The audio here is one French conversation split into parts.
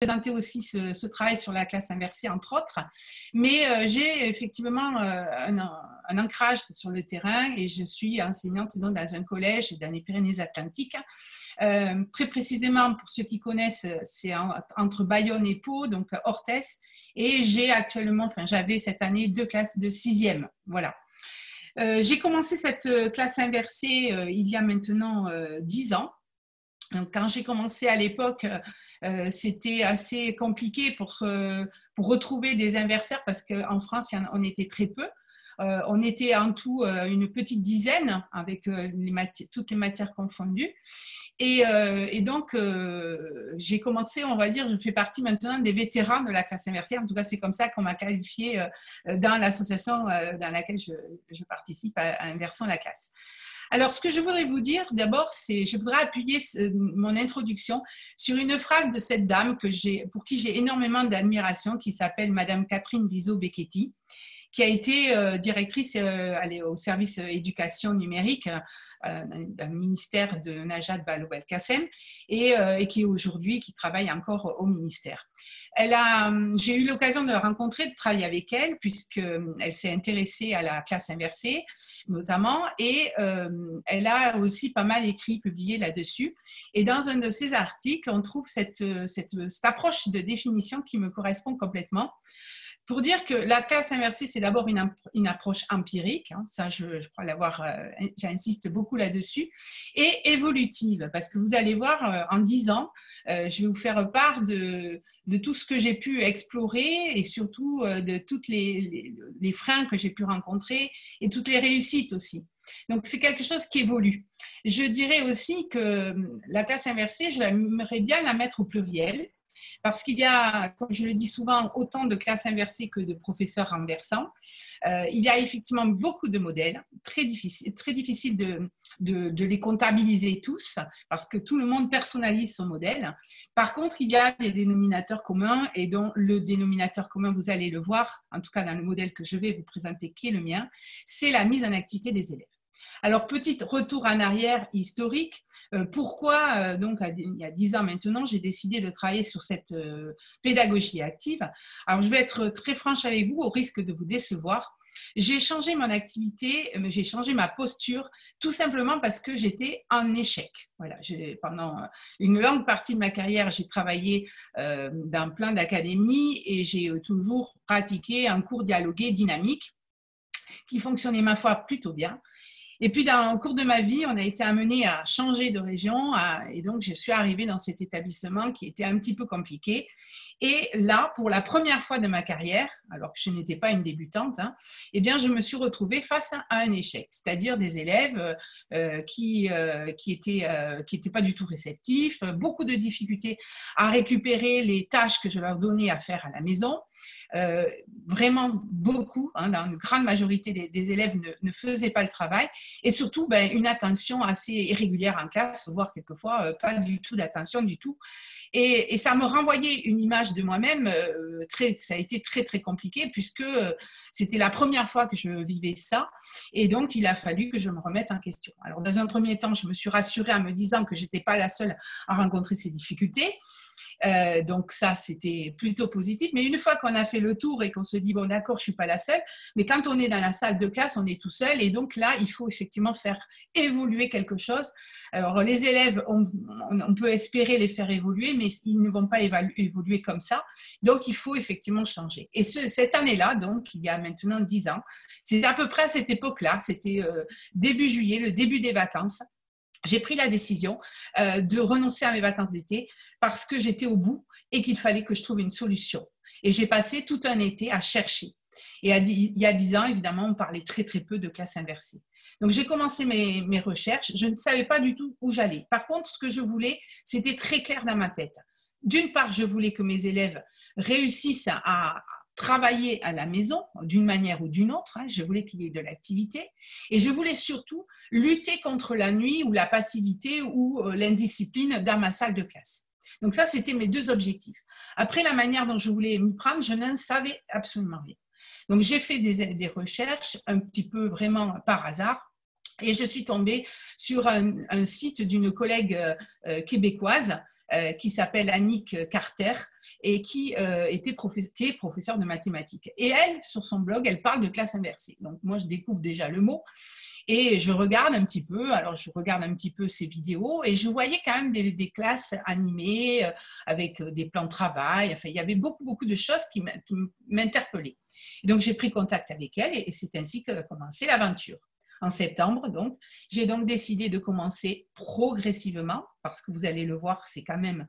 présenter aussi ce travail sur la classe inversée, entre autres. Mais j'ai effectivement un ancrage sur le terrain et je suis enseignante donc, dans un collège dans les Pyrénées-Atlantiques. Très précisément, pour ceux qui connaissent, c'est entre Bayonne et Pau, donc Orthès. Et j'ai actuellement, j'avais cette année 2 classes de 6e. Voilà. J'ai commencé cette classe inversée il y a maintenant 10 ans. Donc, quand j'ai commencé à l'époque, c'était assez compliqué pour retrouver des inverseurs parce qu'en France, on était très peu. On était en tout une petite dizaine avec toutes les matières confondues. Et donc, j'ai commencé, on va dire, je fais partie maintenant des vétérans de la classe inversée. En tout cas, c'est comme ça qu'on m'a qualifiée dans l'association dans laquelle je participe à Inversons la classe. Alors, ce que je voudrais vous dire d'abord, c'est je voudrais appuyer mon introduction sur une phrase de cette dame pour qui j'ai énormément d'admiration, qui s'appelle Madame Catherine Bizot-Becchetti, qui a été directrice au service éducation numérique dans le ministère de Najat Vallaud-Belkacem et qui travaille encore au ministère. J'ai eu l'occasion de la rencontrer, de travailler avec elle, puisqu'elle s'est intéressée à la classe inversée, notamment, et elle a aussi pas mal écrit, publié là-dessus. Et dans un de ses articles, on trouve cette approche de définition qui me correspond complètement. Pour dire que la classe inversée, c'est d'abord une approche empirique, hein, ça je crois l'avoir, j'insiste beaucoup là-dessus, et évolutive, parce que vous allez voir, en 10 ans, je vais vous faire part de tout ce que j'ai pu explorer et surtout de tous les freins que j'ai pu rencontrer et toutes les réussites aussi. Donc, c'est quelque chose qui évolue. Je dirais aussi que la classe inversée, j'aimerais bien la mettre au pluriel, parce qu'il y a, comme je le dis souvent, autant de classes inversées que de professeurs renversants. Il y a effectivement beaucoup de modèles, très difficile de les comptabiliser tous, parce que tout le monde personnalise son modèle. Par contre, il y a des dénominateurs communs, et dont le dénominateur commun, vous allez le voir, en tout cas dans le modèle que je vais vous présenter, qui est le mien, c'est la mise en activité des élèves. Alors, petit retour en arrière historique. Pourquoi, donc, il y a 10 ans maintenant, j'ai décidé de travailler sur cette pédagogie active. Alors, je vais être très franche avec vous, au risque de vous décevoir. J'ai changé mon activité, j'ai changé ma posture, tout simplement parce que j'étais en échec. Voilà, pendant une longue partie de ma carrière, j'ai travaillé dans plein d'académies et j'ai toujours pratiqué un cours dialogué dynamique qui fonctionnait, ma foi, plutôt bien. Et puis, dans le cours de ma vie, on a été amené à changer de région et donc je suis arrivée dans cet établissement qui était un petit peu compliqué. Et là, pour la première fois de ma carrière, alors que je n'étais pas une débutante, hein, eh bien, je me suis retrouvée face à un échec, c'est-à-dire des élèves qui étaient pas du tout réceptifs, beaucoup de difficultés à récupérer les tâches que je leur donnais à faire à la maison. Vraiment beaucoup, hein, dans une grande majorité des élèves ne faisaient pas le travail et surtout une attention assez irrégulière en classe, voire quelquefois pas du tout d'attention du tout. Et ça me renvoyait une image de moi-même, ça a été très très compliqué puisque c'était la première fois que je vivais ça et donc il a fallu que je me remette en question. Alors dans un premier temps, je me suis rassurée en me disant que je n'étais pas la seule à rencontrer ces difficultés. Donc ça, c'était plutôt positif. Mais une fois qu'on a fait le tour et qu'on se dit, bon d'accord, je ne suis pas la seule, mais quand on est dans la salle de classe, on est tout seul. Et donc là, il faut effectivement faire évoluer quelque chose. Alors les élèves, on peut espérer les faire évoluer, mais ils ne vont pas évoluer comme ça. Donc il faut effectivement changer. Et cette année-là, donc il y a maintenant 10 ans, c'était à peu près à cette époque-là, c'était début juillet, le début des vacances. J'ai pris la décision de renoncer à mes vacances d'été parce que j'étais au bout et qu'il fallait que je trouve une solution. Et j'ai passé tout un été à chercher. Et il y a 10 ans, évidemment, on parlait très, très peu de classe inversée. Donc, j'ai commencé mes recherches. Je ne savais pas du tout où j'allais. Par contre, ce que je voulais, c'était très clair dans ma tête. D'une part, je voulais que mes élèves réussissent à travailler à la maison d'une manière ou d'une autre, hein, je voulais qu'il y ait de l'activité et je voulais surtout lutter contre la nuit ou la passivité ou l'indiscipline dans ma salle de classe. Donc ça, c'était mes 2 objectifs. Après, la manière dont je voulais m'y prendre, je n'en savais absolument rien. Donc j'ai fait des recherches un petit peu vraiment par hasard. Et je suis tombée sur un site d'une collègue québécoise qui s'appelle Annick Carter et qui est professeure de mathématiques. Et elle, sur son blog, elle parle de classe inversée. Donc moi, je découvre déjà le mot. Et je regarde un petit peu, ces vidéos et je voyais quand même des classes animées avec des plans de travail. Enfin, il y avait beaucoup de choses qui m'interpellaient. Donc, j'ai pris contact avec elle et c'est ainsi que commençait l'aventure. En septembre, donc, j'ai donc décidé de commencer progressivement parce que vous allez le voir, c'est quand même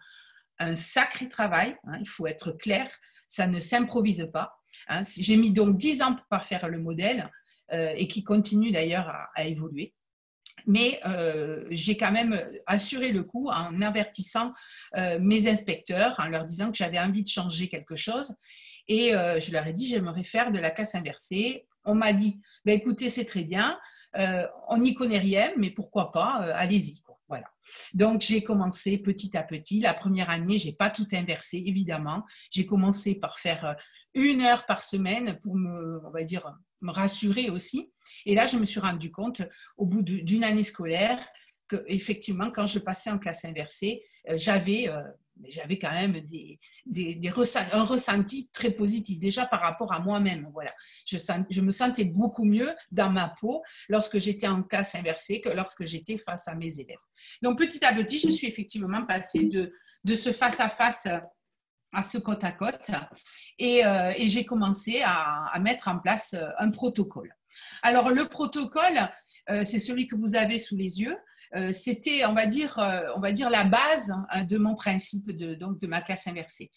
un sacré travail. Hein, il faut être clair, ça ne s'improvise pas. Hein. J'ai mis donc 10 ans pour faire le modèle. Et qui continue d'ailleurs à évoluer. Mais j'ai quand même assuré le coup en avertissant mes inspecteurs, en leur disant que j'avais envie de changer quelque chose. Et je leur ai dit, j'aimerais faire de la classe inversée. On m'a dit, ben, écoutez, c'est très bien, on n'y connaît rien, mais pourquoi pas, allez-y. Voilà. Donc, j'ai commencé petit à petit. La première année, je n'ai pas tout inversé, évidemment. J'ai commencé par faire 1 heure par semaine pour on va dire, me rassurer aussi. Et là, je me suis rendu compte, au bout d'une année scolaire, qu'effectivement, quand je passais en classe inversée, j'avais quand même un ressenti très positif, déjà par rapport à moi-même. Voilà. Je me sentais beaucoup mieux dans ma peau lorsque j'étais en classe inversée que lorsque j'étais face à mes élèves. Donc, petit à petit, je suis effectivement passée de ce face-à-face à ce côte à côte et j'ai commencé à mettre en place un protocole. Alors, le protocole, c'est celui que vous avez sous les yeux. C'était, on va dire, la base de mon principe de ma classe inversée.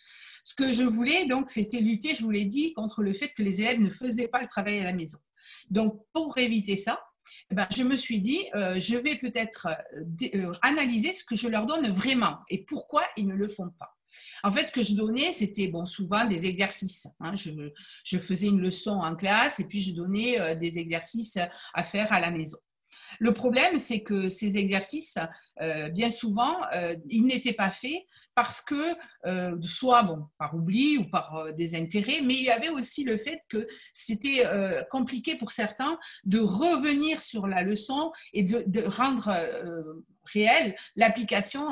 Ce que je voulais, donc, c'était lutter, je vous l'ai dit, contre le fait que les élèves ne faisaient pas le travail à la maison. Donc, pour éviter ça, je me suis dit, je vais peut-être analyser ce que je leur donne vraiment et pourquoi ils ne le font pas. En fait, ce que je donnais, c'était souvent des exercices. Hein. Je faisais une leçon en classe et puis je donnais des exercices à faire à la maison. Le problème, c'est que ces exercices, bien souvent, ils n'étaient pas faits parce que, soit par oubli ou par désintérêt, mais il y avait aussi le fait que c'était compliqué pour certains de revenir sur la leçon et de rendre réelle l'application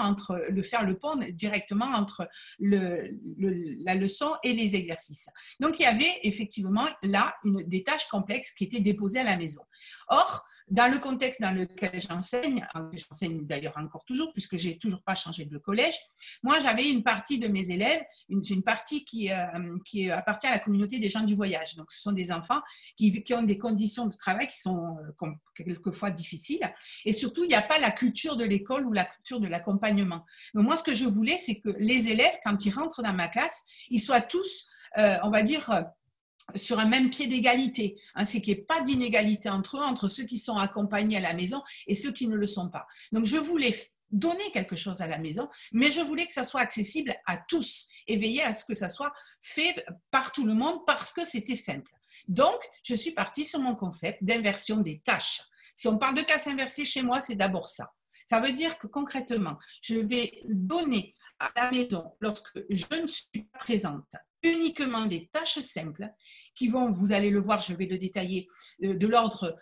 faire le pont directement entre la leçon et les exercices. Donc, il y avait effectivement là des tâches complexes qui étaient déposées à la maison. Or, dans le contexte dans lequel j'enseigne d'ailleurs encore toujours, puisque je n'ai toujours pas changé de collège, moi j'avais une partie de mes élèves, une partie qui appartient à la communauté des gens du voyage. Donc ce sont des enfants qui ont des conditions de travail qui sont quelquefois difficiles. Et surtout, il n'y a pas la culture de l'école ou la culture de l'accompagnement. Donc moi, ce que je voulais, c'est que les élèves, quand ils rentrent dans ma classe, ils soient tous, on va dire, sur un même pied d'égalité, hein, c'est qu'il n'y ait pas d'inégalité entre eux, entre ceux qui sont accompagnés à la maison et ceux qui ne le sont pas. Donc, je voulais donner quelque chose à la maison, mais je voulais que ça soit accessible à tous et veiller à ce que ça soit fait par tout le monde parce que c'était simple. Donc, je suis partie sur mon concept d'inversion des tâches. Si on parle de classe inversée chez moi, c'est d'abord ça. Ça veut dire que concrètement, je vais donner à la maison, lorsque je ne suis pas présente, uniquement des tâches simples qui vont, vous allez le voir, je vais le détailler, de l'ordre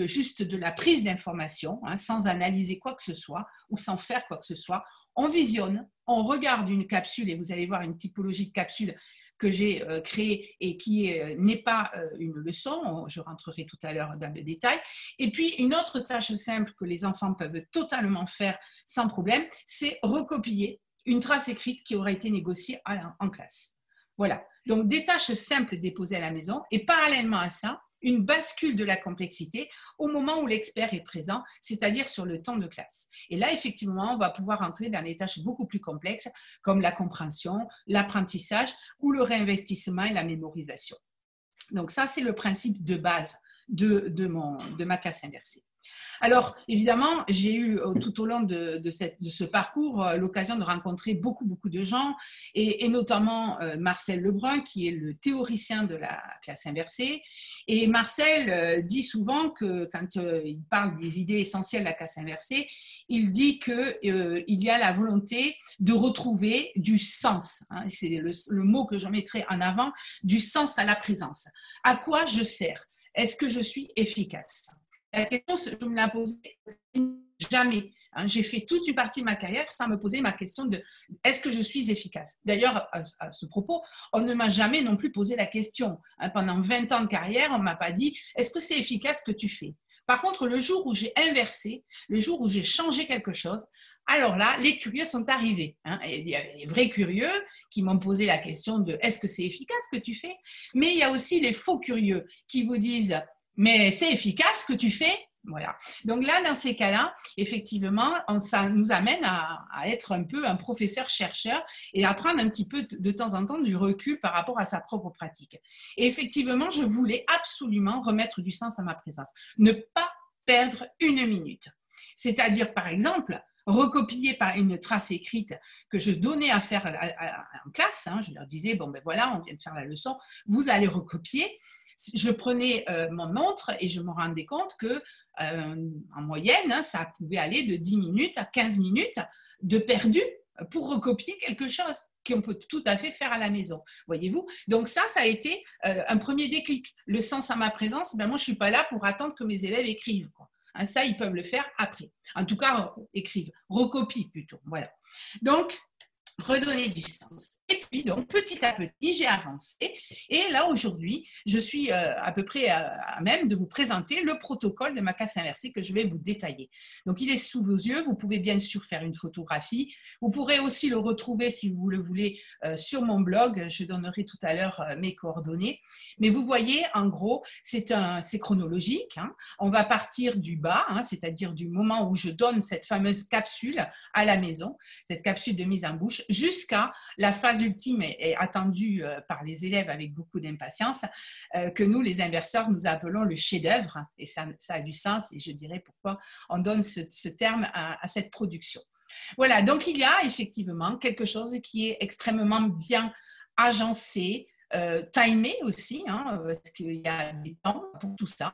juste de la prise d'information, hein, sans analyser quoi que ce soit ou sans faire quoi que ce soit. On visionne, on regarde une capsule et vous allez voir une typologie de capsule que j'ai créée et qui n'est pas une leçon, je rentrerai tout à l'heure dans le détail. Et puis, une autre tâche simple que les enfants peuvent totalement faire sans problème, c'est recopier une trace écrite qui aurait été négociée en classe. Voilà, donc des tâches simples déposées à la maison et parallèlement à ça, une bascule de la complexité au moment où l'expert est présent, c'est-à-dire sur le temps de classe. Et là, effectivement, on va pouvoir entrer dans des tâches beaucoup plus complexes comme la compréhension, l'apprentissage ou le réinvestissement et la mémorisation. Donc ça, c'est le principe de base de ma classe inversée. Alors, évidemment, j'ai eu tout au long de ce parcours l'occasion de rencontrer beaucoup de gens et notamment Marcel Lebrun, qui est le théoricien de la classe inversée. Et Marcel dit souvent que quand il parle des idées essentielles de la classe inversée, il dit qu'il y a la volonté de retrouver du sens. Hein, c'est le mot que je mettrai en avant, du sens à la présence. À quoi je sers? Est-ce que je suis efficace? La question, je me la posais Jamais. Hein. J'ai fait toute une partie de ma carrière sans me poser ma question de est-ce que je suis efficace. D'ailleurs, à ce propos, on ne m'a jamais non plus posé la question. Hein. Pendant 20 ans de carrière, on ne m'a pas dit est-ce que c'est efficace ce que tu fais. Par contre, le jour où j'ai inversé, le jour où j'ai changé quelque chose, alors là, les curieux sont arrivés. Hein. Et il y a les vrais curieux qui m'ont posé la question de est-ce que c'est efficace ce que tu fais. Mais il y a aussi les faux curieux qui vous disent mais c'est efficace ce que tu fais. Voilà. Donc là, dans ces cas-là, effectivement, ça nous amène à être un peu un professeur-chercheur et à prendre un petit peu de temps en temps du recul par rapport à sa propre pratique. Et effectivement, je voulais absolument remettre du sens à ma présence. Ne pas perdre une minute. C'est-à-dire, par exemple, recopier par une trace écrite que je donnais à faire en classe. Hein, je leur disais, bon ben voilà, on vient de faire la leçon, vous allez recopier. Je prenais mon montre et je me rendais compte que en moyenne, hein, ça pouvait aller de 10 minutes à 15 minutes de perdu pour recopier quelque chose qu'on peut tout à fait faire à la maison, voyez-vous. Donc ça a été un premier déclic. Le sens à ma présence, ben moi je ne suis pas là pour attendre que mes élèves écrivent, quoi. Hein, ça, ils peuvent le faire après. En tout cas, écrivent, recopient plutôt. Voilà. Donc, redonner du sens. Et puis, donc, petit à petit, j'ai avancé. Et là, aujourd'hui, je suis à peu près à même de vous présenter le protocole de ma classe inversée que je vais vous détailler. Donc, il est sous vos yeux. Vous pouvez bien sûr faire une photographie. Vous pourrez aussi le retrouver, si vous le voulez, sur mon blog. Je donnerai tout à l'heure mes coordonnées. Mais vous voyez, en gros, c'est chronologique. Hein. On va partir du bas, hein, c'est-à-dire du moment où je donne cette fameuse capsule à la maison, cette capsule de mise en bouche, jusqu'à la phase ultime et attendue par les élèves avec beaucoup d'impatience, que nous, les inverseurs, nous appelons le chef-d'œuvre. Et ça a du sens et je dirais pourquoi on donne ce terme à cette production. Voilà, donc il y a effectivement quelque chose qui est extrêmement bien agencé, timé aussi, hein, parce qu'il y a des temps pour tout ça.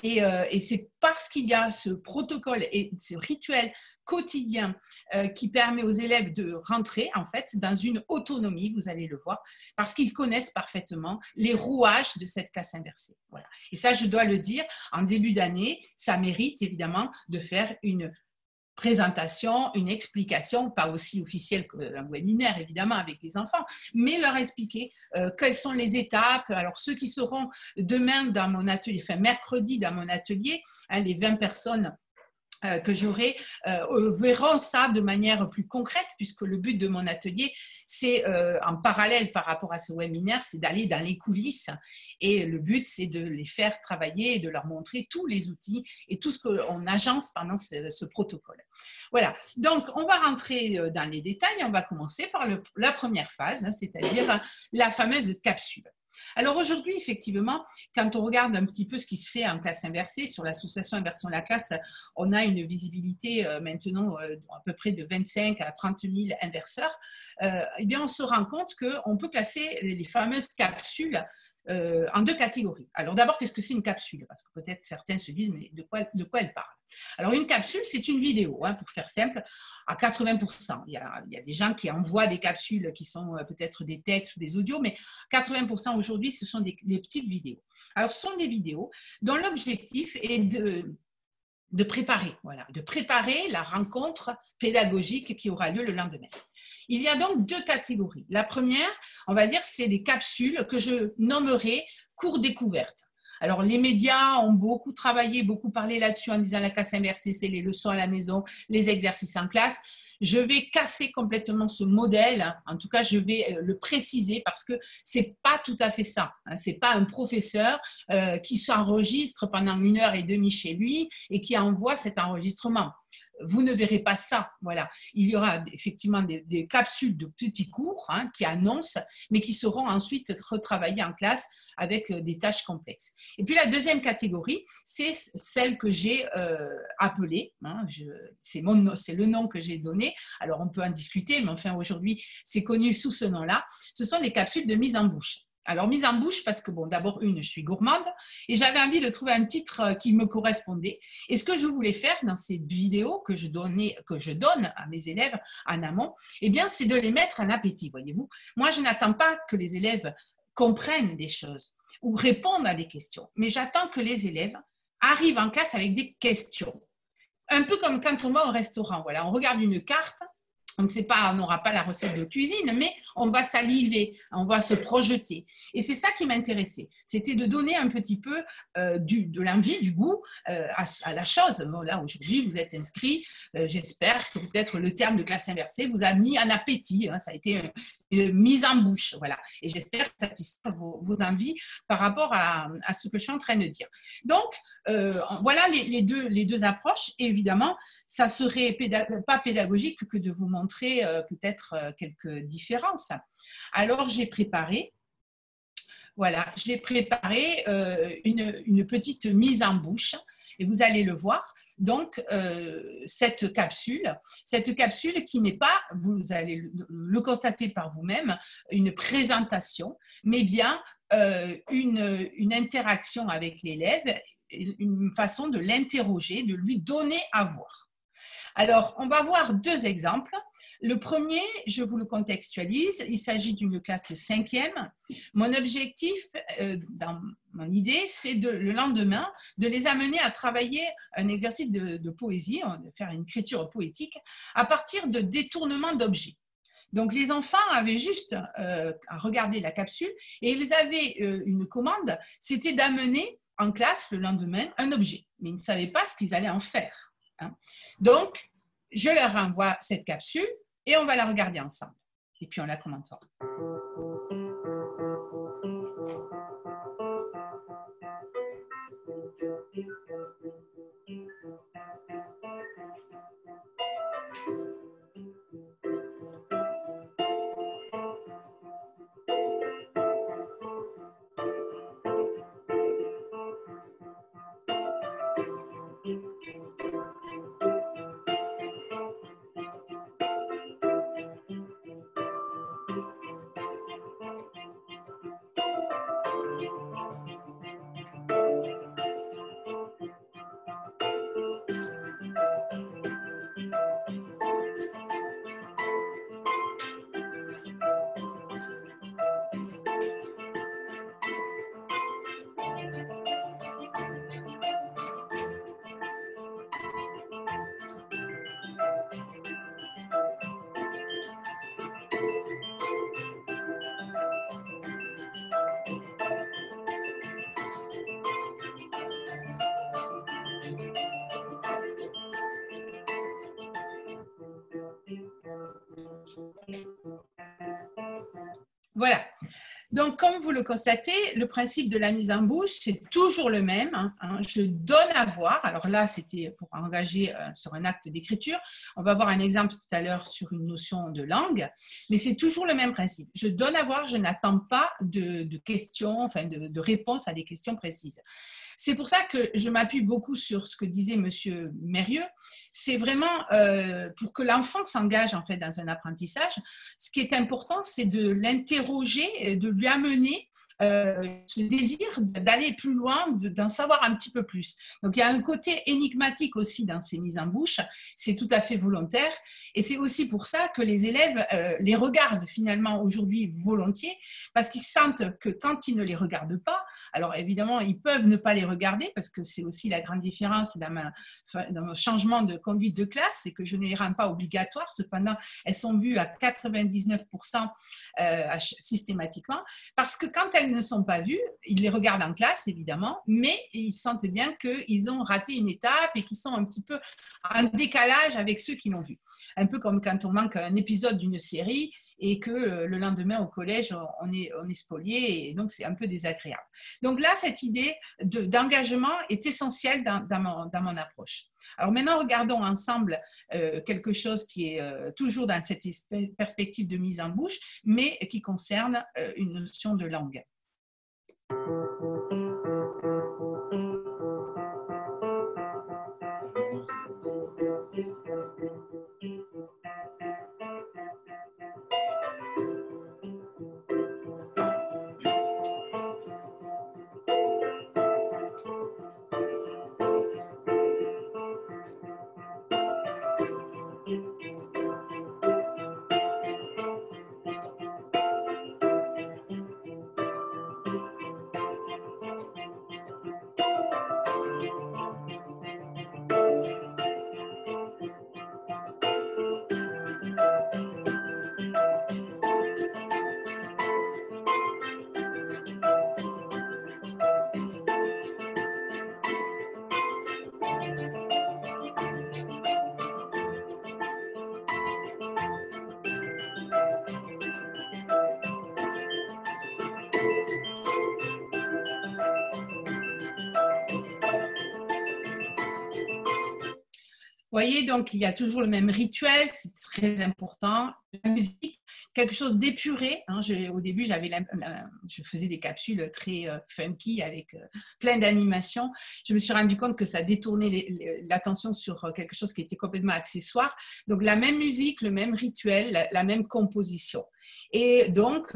Et c'est parce qu'il y a ce protocole et ce rituel quotidien qui permet aux élèves de rentrer en fait dans une autonomie, vous allez le voir, parce qu'ils connaissent parfaitement les rouages de cette classe inversée. Voilà. Et ça, je dois le dire, en début d'année, ça mérite évidemment de faire une présentation, une explication, pas aussi officielle qu'un webinaire évidemment avec les enfants, mais leur expliquer quelles sont les étapes. Alors ceux qui seront demain dans mon atelier, enfin mercredi dans mon atelier, hein, les 20 personnes que j'aurai verront ça de manière plus concrète, puisque le but de mon atelier, c'est en parallèle par rapport à ce webinaire, c'est d'aller dans les coulisses et le but, c'est de les faire travailler et de leur montrer tous les outils et tout ce qu'on agence pendant ce protocole. Voilà, donc on va rentrer dans les détails, on va commencer par la première phase, hein, c'est-à-dire la fameuse capsule. Alors aujourd'hui, effectivement, quand on regarde un petit peu ce qui se fait en classe inversée, sur l'association Inversion la classe, on a une visibilité maintenant à peu près de 25 à 30 000 inverseurs. Eh bien, on se rend compte qu'on peut classer les fameuses capsules en deux catégories. Alors d'abord, qu'est-ce que c'est une capsule? Parce que peut-être certains se disent, mais de quoi elle parle? Alors une capsule, c'est une vidéo, hein, pour faire simple, à 80%. Il y a des gens qui envoient des capsules qui sont peut-être des textes ou des audios, mais 80% aujourd'hui, ce sont des petites vidéos. Alors ce sont des vidéos dont l'objectif est de préparer, voilà, de préparer la rencontre pédagogique qui aura lieu le lendemain. Il y a donc deux catégories. La première, on va dire, c'est des capsules que je nommerai cours découverte. Alors, les médias ont beaucoup travaillé, beaucoup parlé là-dessus en disant la classe inversée, c'est les leçons à la maison, les exercices en classe. Je vais casser complètement ce modèle. En tout cas, je vais le préciser parce que c'est pas tout à fait ça. C'est pas un professeur qui s'enregistre pendant 1h30 chez lui et qui envoie cet enregistrement. Vous ne verrez pas ça. Voilà. Il y aura effectivement des capsules de petits cours, hein, qui annoncent, mais qui seront ensuite retravaillées en classe avec des tâches complexes. Et puis la deuxième catégorie, c'est celle que j'ai appelée, hein, c'est le nom que j'ai donné. Alors on peut en discuter, mais enfin aujourd'hui c'est connu sous ce nom-là. Ce sont des capsules de mise en bouche. Alors, mise en bouche, parce que, bon, d'abord, je suis gourmande et j'avais envie de trouver un titre qui me correspondait. Et ce que je voulais faire dans ces vidéos que je donne à mes élèves en amont, eh bien, c'est de les mettre en appétit, voyez-vous. Moi, je n'attends pas que les élèves comprennent des choses ou répondent à des questions, mais j'attends que les élèves arrivent en classe avec des questions. un peu comme quand on va au restaurant. Voilà, on regarde une carte. On ne sait pas, on n'aura pas la recette de cuisine, mais on va saliver, on va se projeter. Et c'est ça qui m'intéressait. C'était de donner un petit peu de l'envie, du goût à la chose. Bon, là, aujourd'hui, vous êtes inscrit. J'espère que peut-être le terme de classe inversée vous a mis en appétit. Hein, ça a été une mise en bouche. Voilà. Et j'espère satisfaire vos envies par rapport à ce que je suis en train de dire. Donc, voilà les deux approches. Et évidemment, ça serait pas pédagogique que de vous montrer peut-être quelques différences. Alors, j'ai préparé une petite mise en bouche et vous allez le voir. Donc, cette capsule qui n'est pas, vous allez le constater par vous-même, une présentation, mais bien une interaction avec l'élève, une façon de l'interroger, de lui donner à voir. Alors, on va voir deux exemples. Le premier, je vous le contextualise, il s'agit d'une classe de 5e. Mon objectif, dans mon idée, c'est le lendemain, de les amener à travailler un exercice de poésie, de faire une écriture poétique, à partir de détournements d'objets. Donc, les enfants avaient juste à regarder la capsule et ils avaient une commande, c'était d'amener en classe le lendemain un objet, mais ils ne savaient pas ce qu'ils allaient en faire. Hein. Donc, je leur renvoie cette capsule et on va la regarder ensemble. Et puis, on la commentera. Voilà. Donc, comme vous le constatez, le principe de la mise en bouche, c'est toujours le même. Hein. Je donne à voir. Alors là, c'était pour engager sur un acte d'écriture. On va voir un exemple tout à l'heure sur une notion de langue. Mais c'est toujours le même principe. Je donne à voir, je n'attends pas de questions, enfin de réponses à des questions précises. C'est pour ça que je m'appuie beaucoup sur ce que disait Monsieur Mérieux. C'est vraiment pour que l'enfant s'engage en fait dans un apprentissage. Ce qui est important, c'est de l'interroger, de lui amener ce désir d'aller plus loin, d'en savoir un petit peu plus. Donc, il y a un côté énigmatique aussi dans ces mises en bouche. C'est tout à fait volontaire. Et c'est aussi pour ça que les élèves les regardent finalement aujourd'hui volontiers, parce qu'ils sentent que quand ils ne les regardent pas, alors évidemment, ils peuvent ne pas les regarder, parce que c'est aussi la grande différence dans mon changement de conduite de classe, c'est que je ne les rends pas obligatoires. Cependant, elles sont vues à 99% systématiquement, parce que quand elles ne sont pas vues, ils les regardent en classe, évidemment, mais ils sentent bien qu'ils ont raté une étape et qu'ils sont un petit peu en décalage avec ceux qui l'ont vu. Un peu comme quand on manque un épisode d'une série et que le lendemain au collège, on est spolié, et donc c'est un peu désagréable. Donc là, cette idée d'engagement est essentielle dans mon approche. Alors maintenant, regardons ensemble quelque chose qui est toujours dans cette perspective de mise en bouche, mais qui concerne une notion de langue. voyez, donc il y a toujours le même rituel, c'est très important. La musique, quelque chose d'épuré. Hein. Au début, je faisais des capsules très funky avec plein d'animations. Je me suis rendu compte que ça détournait l'attention sur quelque chose qui était complètement accessoire. Donc la même musique, le même rituel, la même composition. Et donc,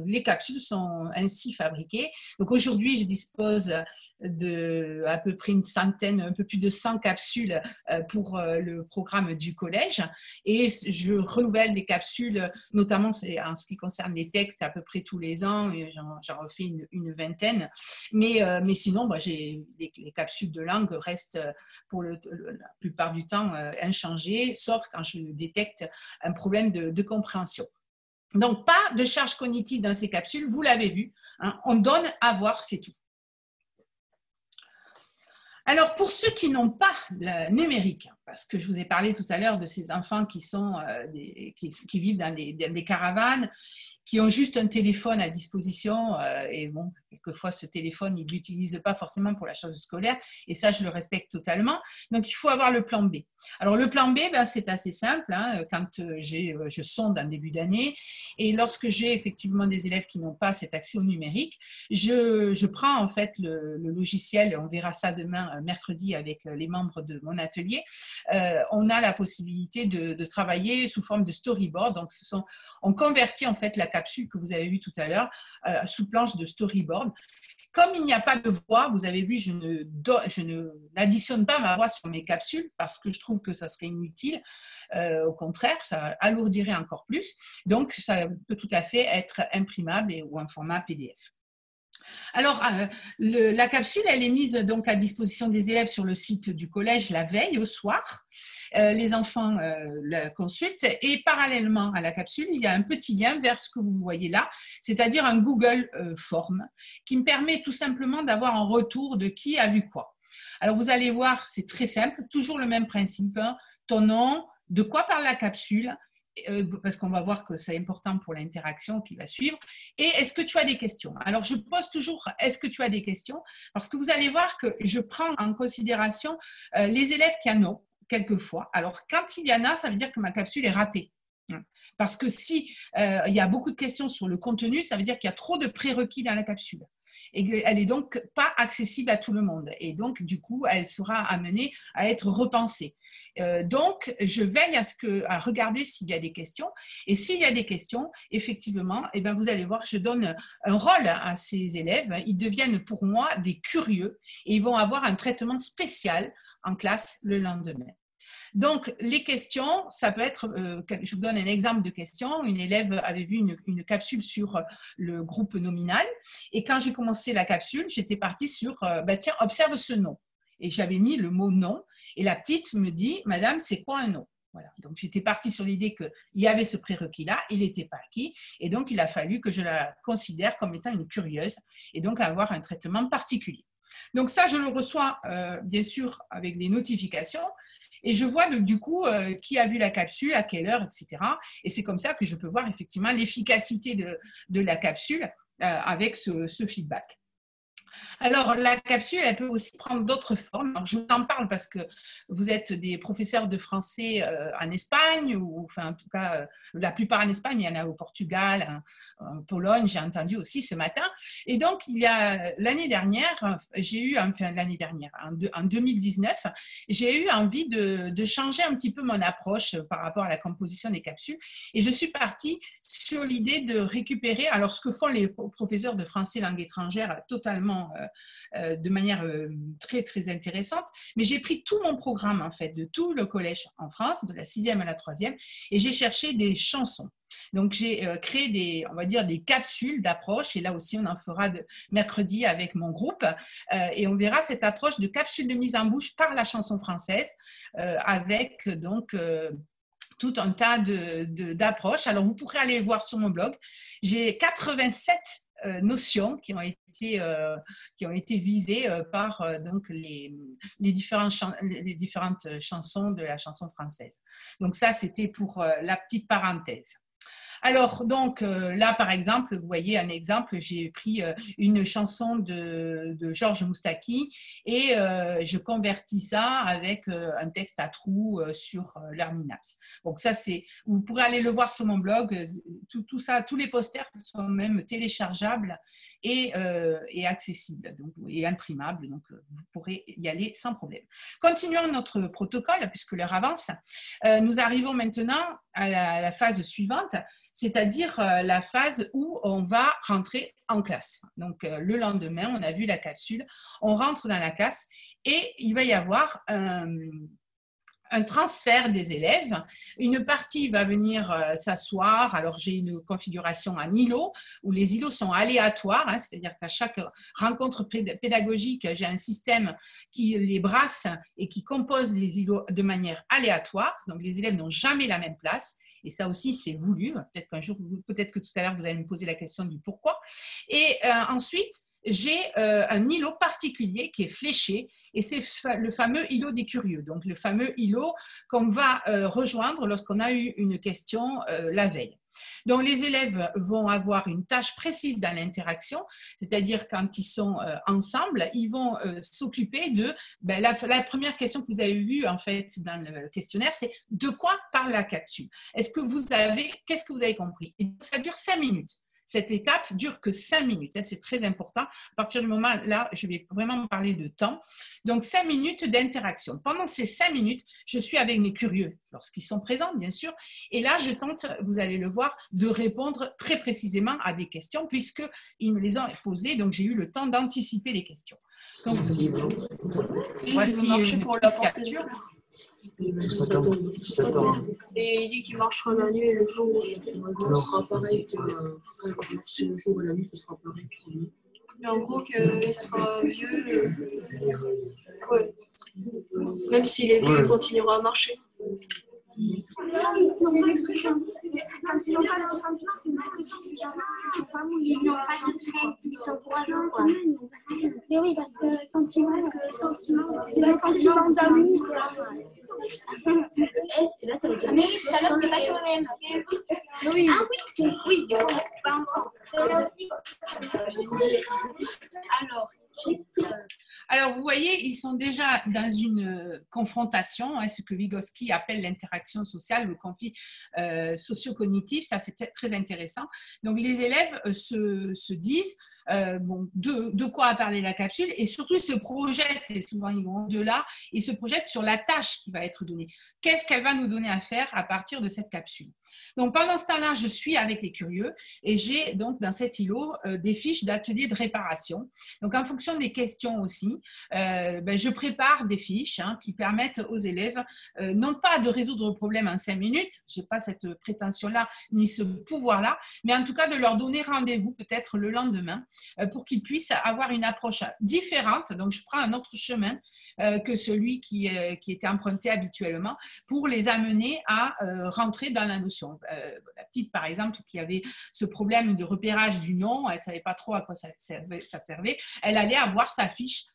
les capsules sont ainsi fabriquées. Donc aujourd'hui, je dispose de à peu près une centaine, un peu plus de 100 capsules pour le programme du collège. Et je renouvelle les capsules, notamment en ce qui concerne les textes, à peu près tous les ans. J'en refais une vingtaine. Mais sinon, les capsules de langue restent pour la plupart du temps inchangées, sauf quand je détecte un problème de compréhension. Donc, pas de charge cognitive dans ces capsules, vous l'avez vu, hein, on donne à voir, c'est tout. Alors, pour ceux qui n'ont pas le numérique, parce que je vous ai parlé tout à l'heure de ces enfants qui vivent dans des caravanes, qui ont juste un téléphone à disposition, et bon, quelquefois ce téléphone, ils ne l'utilisent pas forcément pour la chose scolaire, et ça, je le respecte totalement. Donc, il faut avoir le plan B. Alors, le plan B, c'est assez simple, hein, quand je sonde en début d'année, et lorsque j'ai effectivement des élèves qui n'ont pas cet accès au numérique, je prends en fait le logiciel, on verra ça demain, mercredi, avec les membres de mon atelier. On a la possibilité de travailler sous forme de storyboard. Donc, on convertit en fait la capsule que vous avez vue tout à l'heure sous planche de storyboard. Comme il n'y a pas de voix, vous avez vu, je n'additionne pas ma voix sur mes capsules parce que je trouve que ça serait inutile. Au contraire, ça alourdirait encore plus. Donc, ça peut tout à fait être imprimable ou un format PDF. Alors, la capsule, elle est mise donc à disposition des élèves sur le site du collège la veille au soir. Les enfants la consultent et parallèlement à la capsule, il y a un petit lien vers ce que vous voyez là, c'est-à-dire un Google Form qui me permet tout simplement d'avoir un retour de qui a vu quoi. Alors, vous allez voir, c'est très simple, toujours le même principe, hein, ton nom, de quoi parle la capsule, parce qu'on va voir que c'est important pour l'interaction qui va suivre. Et est-ce que tu as des questions? Alors, je pose toujours est-ce que tu as des questions? Parce que vous allez voir que je prends en considération les élèves qui en ont quelquefois. Alors, quand il y en a, ça veut dire que ma capsule est ratée. Parce que si il y a beaucoup de questions sur le contenu, ça veut dire qu'il y a trop de prérequis dans la capsule. Et elle n'est donc pas accessible à tout le monde. Et donc, du coup, elle sera amenée à être repensée. Donc, je veille à regarder s'il y a des questions. Et s'il y a des questions, effectivement, eh bien, vous allez voir, je donne un rôle à ces élèves. Ils deviennent pour moi des curieux et ils vont avoir un traitement spécial en classe le lendemain. Donc, les questions, ça peut être, je vous donne un exemple de question. Une élève avait vu une capsule sur le groupe nominal. Et quand j'ai commencé la capsule, j'étais partie sur, tiens, observe ce nom. Et j'avais mis le mot nom. Et la petite me dit, Madame, c'est quoi un nom? Voilà. Donc, j'étais partie sur l'idée qu'il y avait ce prérequis-là, il n'était pas acquis. Et donc, il a fallu que je la considère comme étant une curieuse et donc avoir un traitement particulier. Donc, ça, je le reçois, bien sûr, avec des notifications. Et je vois du coup qui a vu la capsule, à quelle heure, etc. Et c'est comme ça que je peux voir effectivement l'efficacité de la capsule avec ce feedback. Alors, la capsule, elle peut aussi prendre d'autres formes. Alors, je vous en parle parce que vous êtes des professeurs de français en Espagne, ou enfin, en tout cas, la plupart en Espagne, mais il y en a au Portugal, en Pologne, j'ai entendu aussi ce matin. Et donc, il y a l'année dernière, en 2019, j'ai eu envie de changer un petit peu mon approche par rapport à la composition des capsules. Et je suis partie sur l'idée de récupérer, alors ce que font les professeurs de français langue étrangère totalement de manière très très intéressante, mais j'ai pris tout mon programme en fait de tout le collège en France, de la 6e à la 3e, et j'ai cherché des chansons. Donc j'ai créé on va dire des capsules d'approche, et là aussi on en fera mercredi avec mon groupe, et on verra cette approche de capsule de mise en bouche par la chanson française, avec donc tout un tas d'approches. Alors, vous pourrez aller voir sur mon blog. J'ai 87 notions qui ont été visées par donc les différentes chansons de la chanson française. Donc, ça, c'était pour la petite parenthèse. Alors, donc, là, par exemple, vous voyez un exemple, j'ai pris une chanson de Georges Moustaki et je convertis ça avec un texte à trous sur l'Arminaps. Donc, ça, vous pourrez aller le voir sur mon blog. Tout ça, tous les posters sont même téléchargeables et accessibles donc, et imprimables. Donc, vous pourrez y aller sans problème. Continuons notre protocole, puisque l'heure avance. Nous arrivons maintenant à la phase suivante, c'est-à-dire la phase où on va rentrer en classe. Donc, le lendemain, on a vu la capsule, on rentre dans la classe et il va y avoir un transfert des élèves. Une partie va venir s'asseoir. Alors, j'ai une configuration en îlot où les îlots sont aléatoires, hein, c'est-à-dire qu'à chaque rencontre pédagogique, j'ai un système qui les brasse et qui compose les îlots de manière aléatoire. Donc, les élèves n'ont jamais la même place. Et ça aussi, c'est voulu. Peut-être qu'un jour, peut-être que tout à l'heure, vous allez me poser la question du pourquoi. Et ensuite, j'ai un îlot particulier qui est fléché et c'est le fameux îlot des curieux, donc le fameux îlot qu'on va rejoindre lorsqu'on a eu une question la veille. Donc, les élèves vont avoir une tâche précise dans l'interaction, c'est-à-dire quand ils sont ensemble, ils vont s'occuper de… la première question que vous avez vue en fait dans le questionnaire, c'est de quoi parle la capsule? Qu'est-ce que vous avez compris? Et ça dure 5 minutes. Cette étape dure que 5 minutes, c'est très important. À partir du moment là, je vais vraiment parler de temps. Donc, 5 minutes d'interaction. Pendant ces 5 minutes, je suis avec mes curieux, lorsqu'ils sont présents, bien sûr. Et là, je tente, vous allez le voir, de répondre très précisément à des questions, puisqu'ils me les ont posées. Donc, j'ai eu le temps d'anticiper les questions. Donc, voici une petite capture. Et il dit qu'il marchera la nuit et le jour, ce sera pareil que le jour et la nuit, ce sera pareil. Mais en gros, qu'il sera vieux, ouais. Même s'il est vieux, il continuera à marcher. C'est une expression. Comme si l'on parle de sentiment, c'est une expression. C'est genre, je sais pas, ils n'ont pas de trait, ils sont courageux, quoi. Mais oui, parce que sentiment, c'est le sentiment d'amour. Et là, t'as déjà. Mais oui, tout à l'heure, c'était pas sur le même. Oui. Ah oui, oui, pas en temps. Alors, vous voyez, ils sont déjà dans une confrontation, hein, ce que Vygotsky appelle l'interaction sociale, le conflit socio-cognitif. Ça, c'est très intéressant. Donc, les élèves se disent de quoi a parlé la capsule et surtout se projettent, et souvent ils vont au-delà, ils se projettent sur la tâche qui va être donnée. Qu'est-ce qu'elle va nous donner à faire à partir de cette capsule? Donc, pendant ce temps-là, je suis avec les curieux et j'ai donc dans cet îlot des fiches d'atelier de réparation. Donc, en fonction des questions aussi, je prépare des fiches qui permettent aux élèves non pas de résoudre le problème en 5 minutes, je n'ai pas cette prétention-là ni ce pouvoir-là, mais en tout cas de leur donner rendez-vous peut-être le lendemain pour qu'ils puissent avoir une approche différente. Donc, je prends un autre chemin que celui qui était emprunté habituellement pour les amener à rentrer dans la notion. La petite, par exemple, qui avait ce problème de repérage du nom, elle ne savait pas trop à quoi ça servait, elle allait avoir sa fiche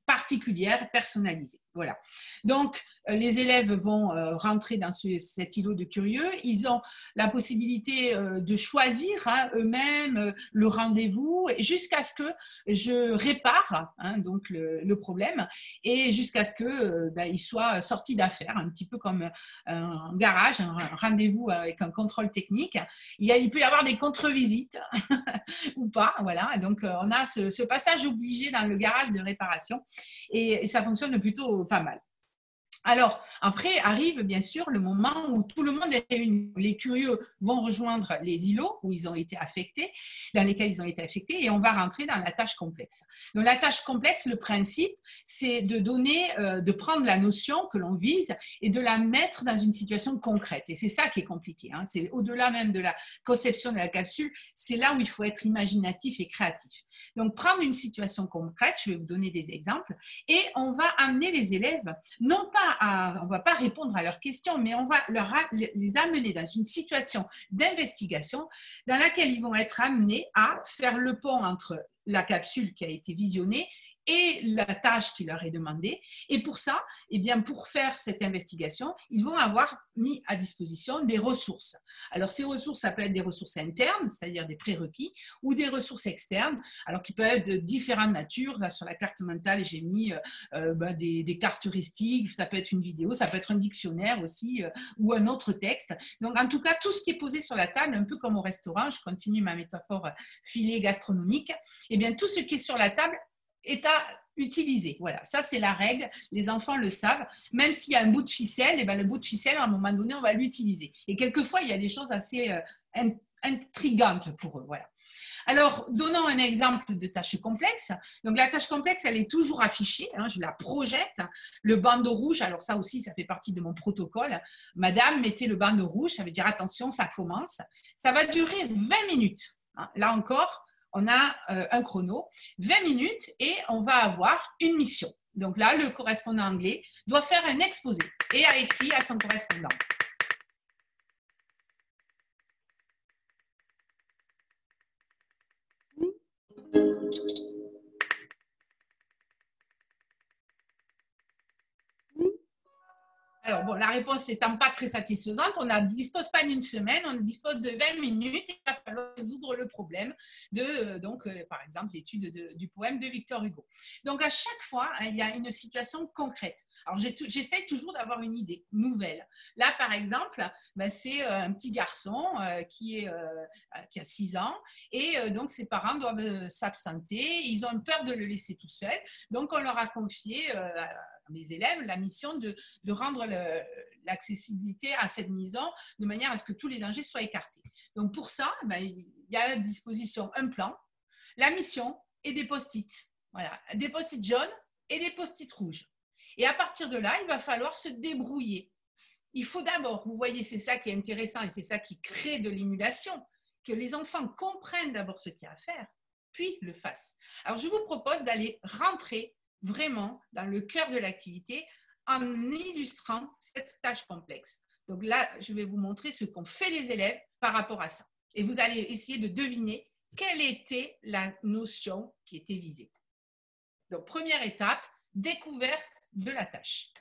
particulière, personnalisée. Voilà. Donc, les élèves vont rentrer dans cet îlot de curieux. Ils ont la possibilité de choisir eux-mêmes le rendez-vous jusqu'à ce que je répare donc le problème et jusqu'à ce qu'ils soient sortis d'affaires, un petit peu comme un garage, un rendez-vous avec un contrôle technique. Il peut y avoir des contre-visites ou pas. Voilà. Donc, on a ce passage obligé dans le garage de réparation et ça fonctionne plutôt pas mal. Alors, après arrive bien sûr le moment où tout le monde est réuni. Les curieux vont rejoindre les îlots où ils ont été affectés, dans lesquels ils ont été affectés, et on va rentrer dans la tâche complexe. Donc, la tâche complexe, le principe, c'est de prendre la notion que l'on vise et de la mettre dans une situation concrète. Et c'est ça qui est compliqué. C'est au-delà même de la conception de la capsule, c'est là où il faut être imaginatif et créatif. Donc, prendre une situation concrète, je vais vous donner des exemples, et on va amener les élèves, non pas on ne va pas répondre à leurs questions, mais on va les amener dans une situation d'investigation dans laquelle ils vont être amenés à faire le pont entre la capsule qui a été visionnée et la tâche qui leur est demandée. Et pour ça, eh bien, pour faire cette investigation, ils vont avoir mis à disposition des ressources. Alors, ces ressources, ça peut être des ressources internes, c'est-à-dire des prérequis, ou des ressources externes, alors qui peuvent être de différentes natures. Là, sur la carte mentale, j'ai mis des cartes heuristiques, ça peut être une vidéo, ça peut être un dictionnaire aussi, ou un autre texte. Donc, en tout cas, tout ce qui est posé sur la table, un peu comme au restaurant, je continue ma métaphore filet gastronomique, eh bien, tout ce qui est sur la table est à utiliser. Voilà, ça c'est la règle, les enfants le savent. Même s'il y a un bout de ficelle, eh bien, le bout de ficelle, à un moment donné, on va l'utiliser. Et quelquefois, il y a des choses assez intrigantes pour eux. Voilà. Alors, donnons un exemple de tâche complexe. Donc, la tâche complexe, elle est toujours affichée. Hein, je la projette. Le bandeau rouge, alors ça aussi, ça fait partie de mon protocole. Madame, mettez le bandeau rouge. Ça veut dire, attention, ça commence. Ça va durer 20 minutes. Hein, là encore, on a un chrono. 20 minutes et on va avoir une mission. Donc là, le correspondant anglais doit faire un exposé et a écrit à son correspondant. Alors, bon, la réponse n'étant pas très satisfaisante, on ne dispose pas d'une semaine, on dispose de 20 minutes. Il va falloir résoudre le problème de, par exemple, l'étude du poème de Victor Hugo. Donc, à chaque fois, hein, il y a une situation concrète. Alors, j'essaie toujours d'avoir une idée nouvelle. Là, par exemple, c'est un petit garçon qui a 6 ans et donc ses parents doivent s'absenter. Ils ont peur de le laisser tout seul. Donc, on leur a confié mes élèves la mission de rendre l'accessibilité à cette maison de manière à ce que tous les dangers soient écartés. Donc pour ça, il y a à disposition un plan, la mission et des post-it. Voilà, des post-it jaunes et des post-it rouges. Et à partir de là, il va falloir se débrouiller. Il faut d'abord, vous voyez, c'est ça qui est intéressant et c'est ça qui crée de l'émulation, que les enfants comprennent d'abord ce qu'il y a à faire, puis le fassent. Alors je vous propose d'aller rentrer vraiment dans le cœur de l'activité en illustrant cette tâche complexe. Donc là, je vais vous montrer ce qu'ont fait les élèves par rapport à ça. Et vous allez essayer de deviner quelle était la notion qui était visée. Donc, première étape, découverte de la tâche.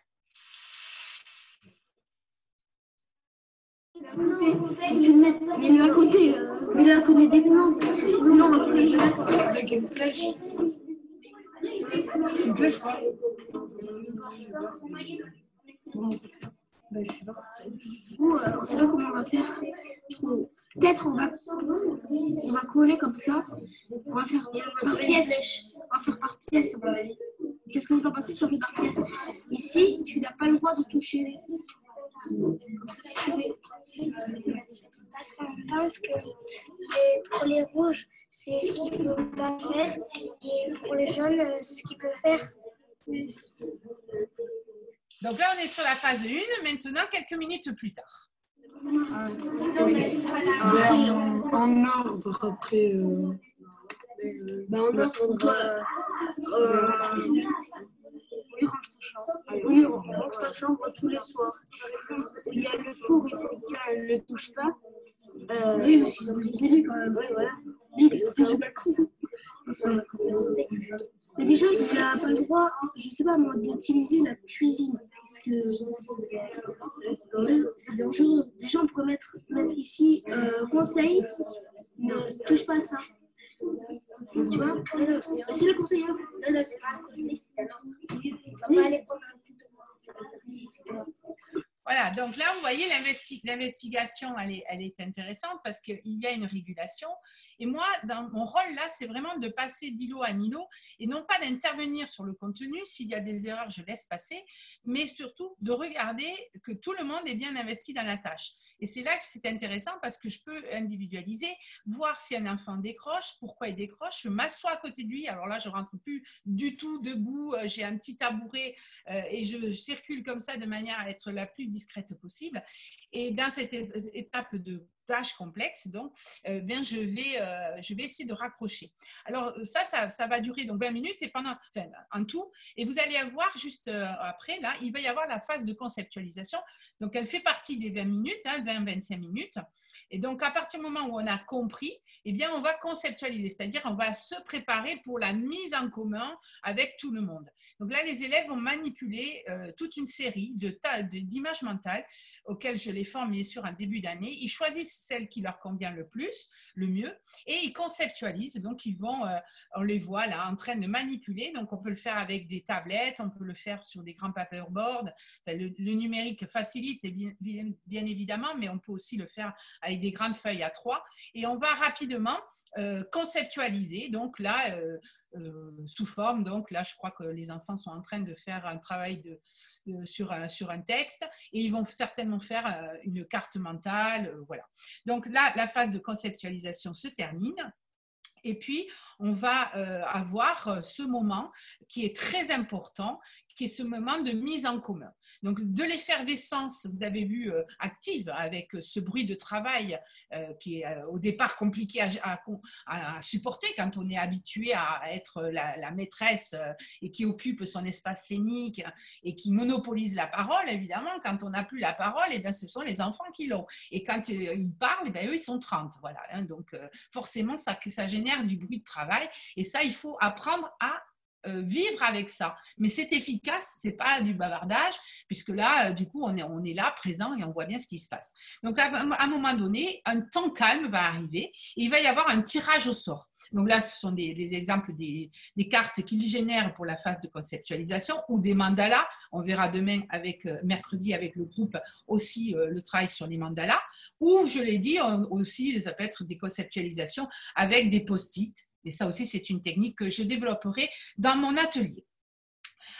Mets-le à côté. Mets-le à côté des plantes. Sinon, on va le avec une flèche. Une flèche, quoi. On ne sait pas comment on va faire. Peut-être on va coller comme ça. On va faire par pièce. On va faire par pièce, à mon avis. Qu'est-ce que vous en pensez sur le par pièce? Ici, tu n'as pas le droit de toucher. Parce qu'on pense que pour les rouges, c'est ce qu'ils ne peuvent pas faire, et pour les jaunes, ce qu'ils peuvent faire. Donc là, on est sur la phase 1, maintenant quelques minutes plus tard. En ordre, après. En ordre. Oui, range ta chambre tous les soirs. Il y a le four, il ne touche pas. Oui, mais ils ont brisé quand même. Oui, voilà. C'était du balcon. Mais déjà, il n'a pas le droit, je sais pas moi, d'utiliser la cuisine. Parce que c'est dangereux. Déjà, on pourrait mettre ici conseil, ne touche pas à ça. Tu vois? C'est le conseil. Non, c'est pas un conseil, c'est un ordre. On va aller prendre un tuto. Voilà, donc là, vous voyez, l'investigation, elle est intéressante parce qu'il y a une régulation. Et moi, dans mon rôle là, c'est vraiment de passer d'îlot en îlot et non pas d'intervenir sur le contenu. S'il y a des erreurs, je laisse passer, mais surtout de regarder que tout le monde est bien investi dans la tâche. Et c'est là que c'est intéressant parce que je peux individualiser, voir si un enfant décroche, pourquoi il décroche, je m'assois à côté de lui. Alors là, je ne rentre plus du tout debout, j'ai un petit tabouret et je circule comme ça de manière à être la plus discrète possible. Et dans cette étape de tâche complexe, donc bien, je vais essayer de raccrocher. Alors ça va durer donc 20 minutes et en tout, et vous allez avoir juste après, là, il va y avoir la phase de conceptualisation. Donc elle fait partie des 20 minutes, 20-25 minutes. Et donc à partir du moment où on a compris, eh bien on va conceptualiser, c'est-à-dire on va se préparer pour la mise en commun avec tout le monde. Donc là, les élèves vont manipuler toute une série d'images mentales auxquelles je les forme bien sûr en début d'année. Ils choisissent celle qui leur convient le mieux, et ils conceptualisent. Donc ils vont, on les voit là en train de manipuler. Donc on peut le faire avec des tablettes, on peut le faire sur des grands paperboards. Enfin, le numérique facilite bien évidemment, mais on peut aussi le faire avec des grandes feuilles A3. Et on va rapidement conceptualiser. Donc là, sous forme, donc là, je crois que les enfants sont en train de faire un travail sur un texte, et ils vont certainement faire une carte mentale, voilà. Donc là, la phase de conceptualisation se termine. Et puis, on va avoir ce moment qui est très important, qui est ce moment de mise en commun. Donc, de l'effervescence, vous avez vu, active, avec ce bruit de travail qui est au départ compliqué à supporter quand on est habitué à être la maîtresse et qui occupe son espace scénique et qui monopolise la parole, évidemment. Quand on n'a plus la parole, eh bien, ce sont les enfants qui l'ont. Et quand ils parlent, eh bien, eux, ils sont 30. Voilà, hein. Donc, forcément, ça génère du bruit de travail, et ça, il faut apprendre à vivre avec ça. Mais c'est efficace, c'est pas du bavardage, puisque là, du coup, on est là, présent, et on voit bien ce qui se passe. Donc, à un moment donné, un temps calme va arriver, et il va y avoir un tirage au sort. Donc là, ce sont des exemples des cartes qu'ils génèrent pour la phase de conceptualisation, ou des mandalas. On verra demain, mercredi, avec le groupe, aussi le travail sur les mandalas. Ou, je l'ai dit, aussi, ça peut être des conceptualisations avec des post-it. Et ça aussi, c'est une technique que je développerai dans mon atelier.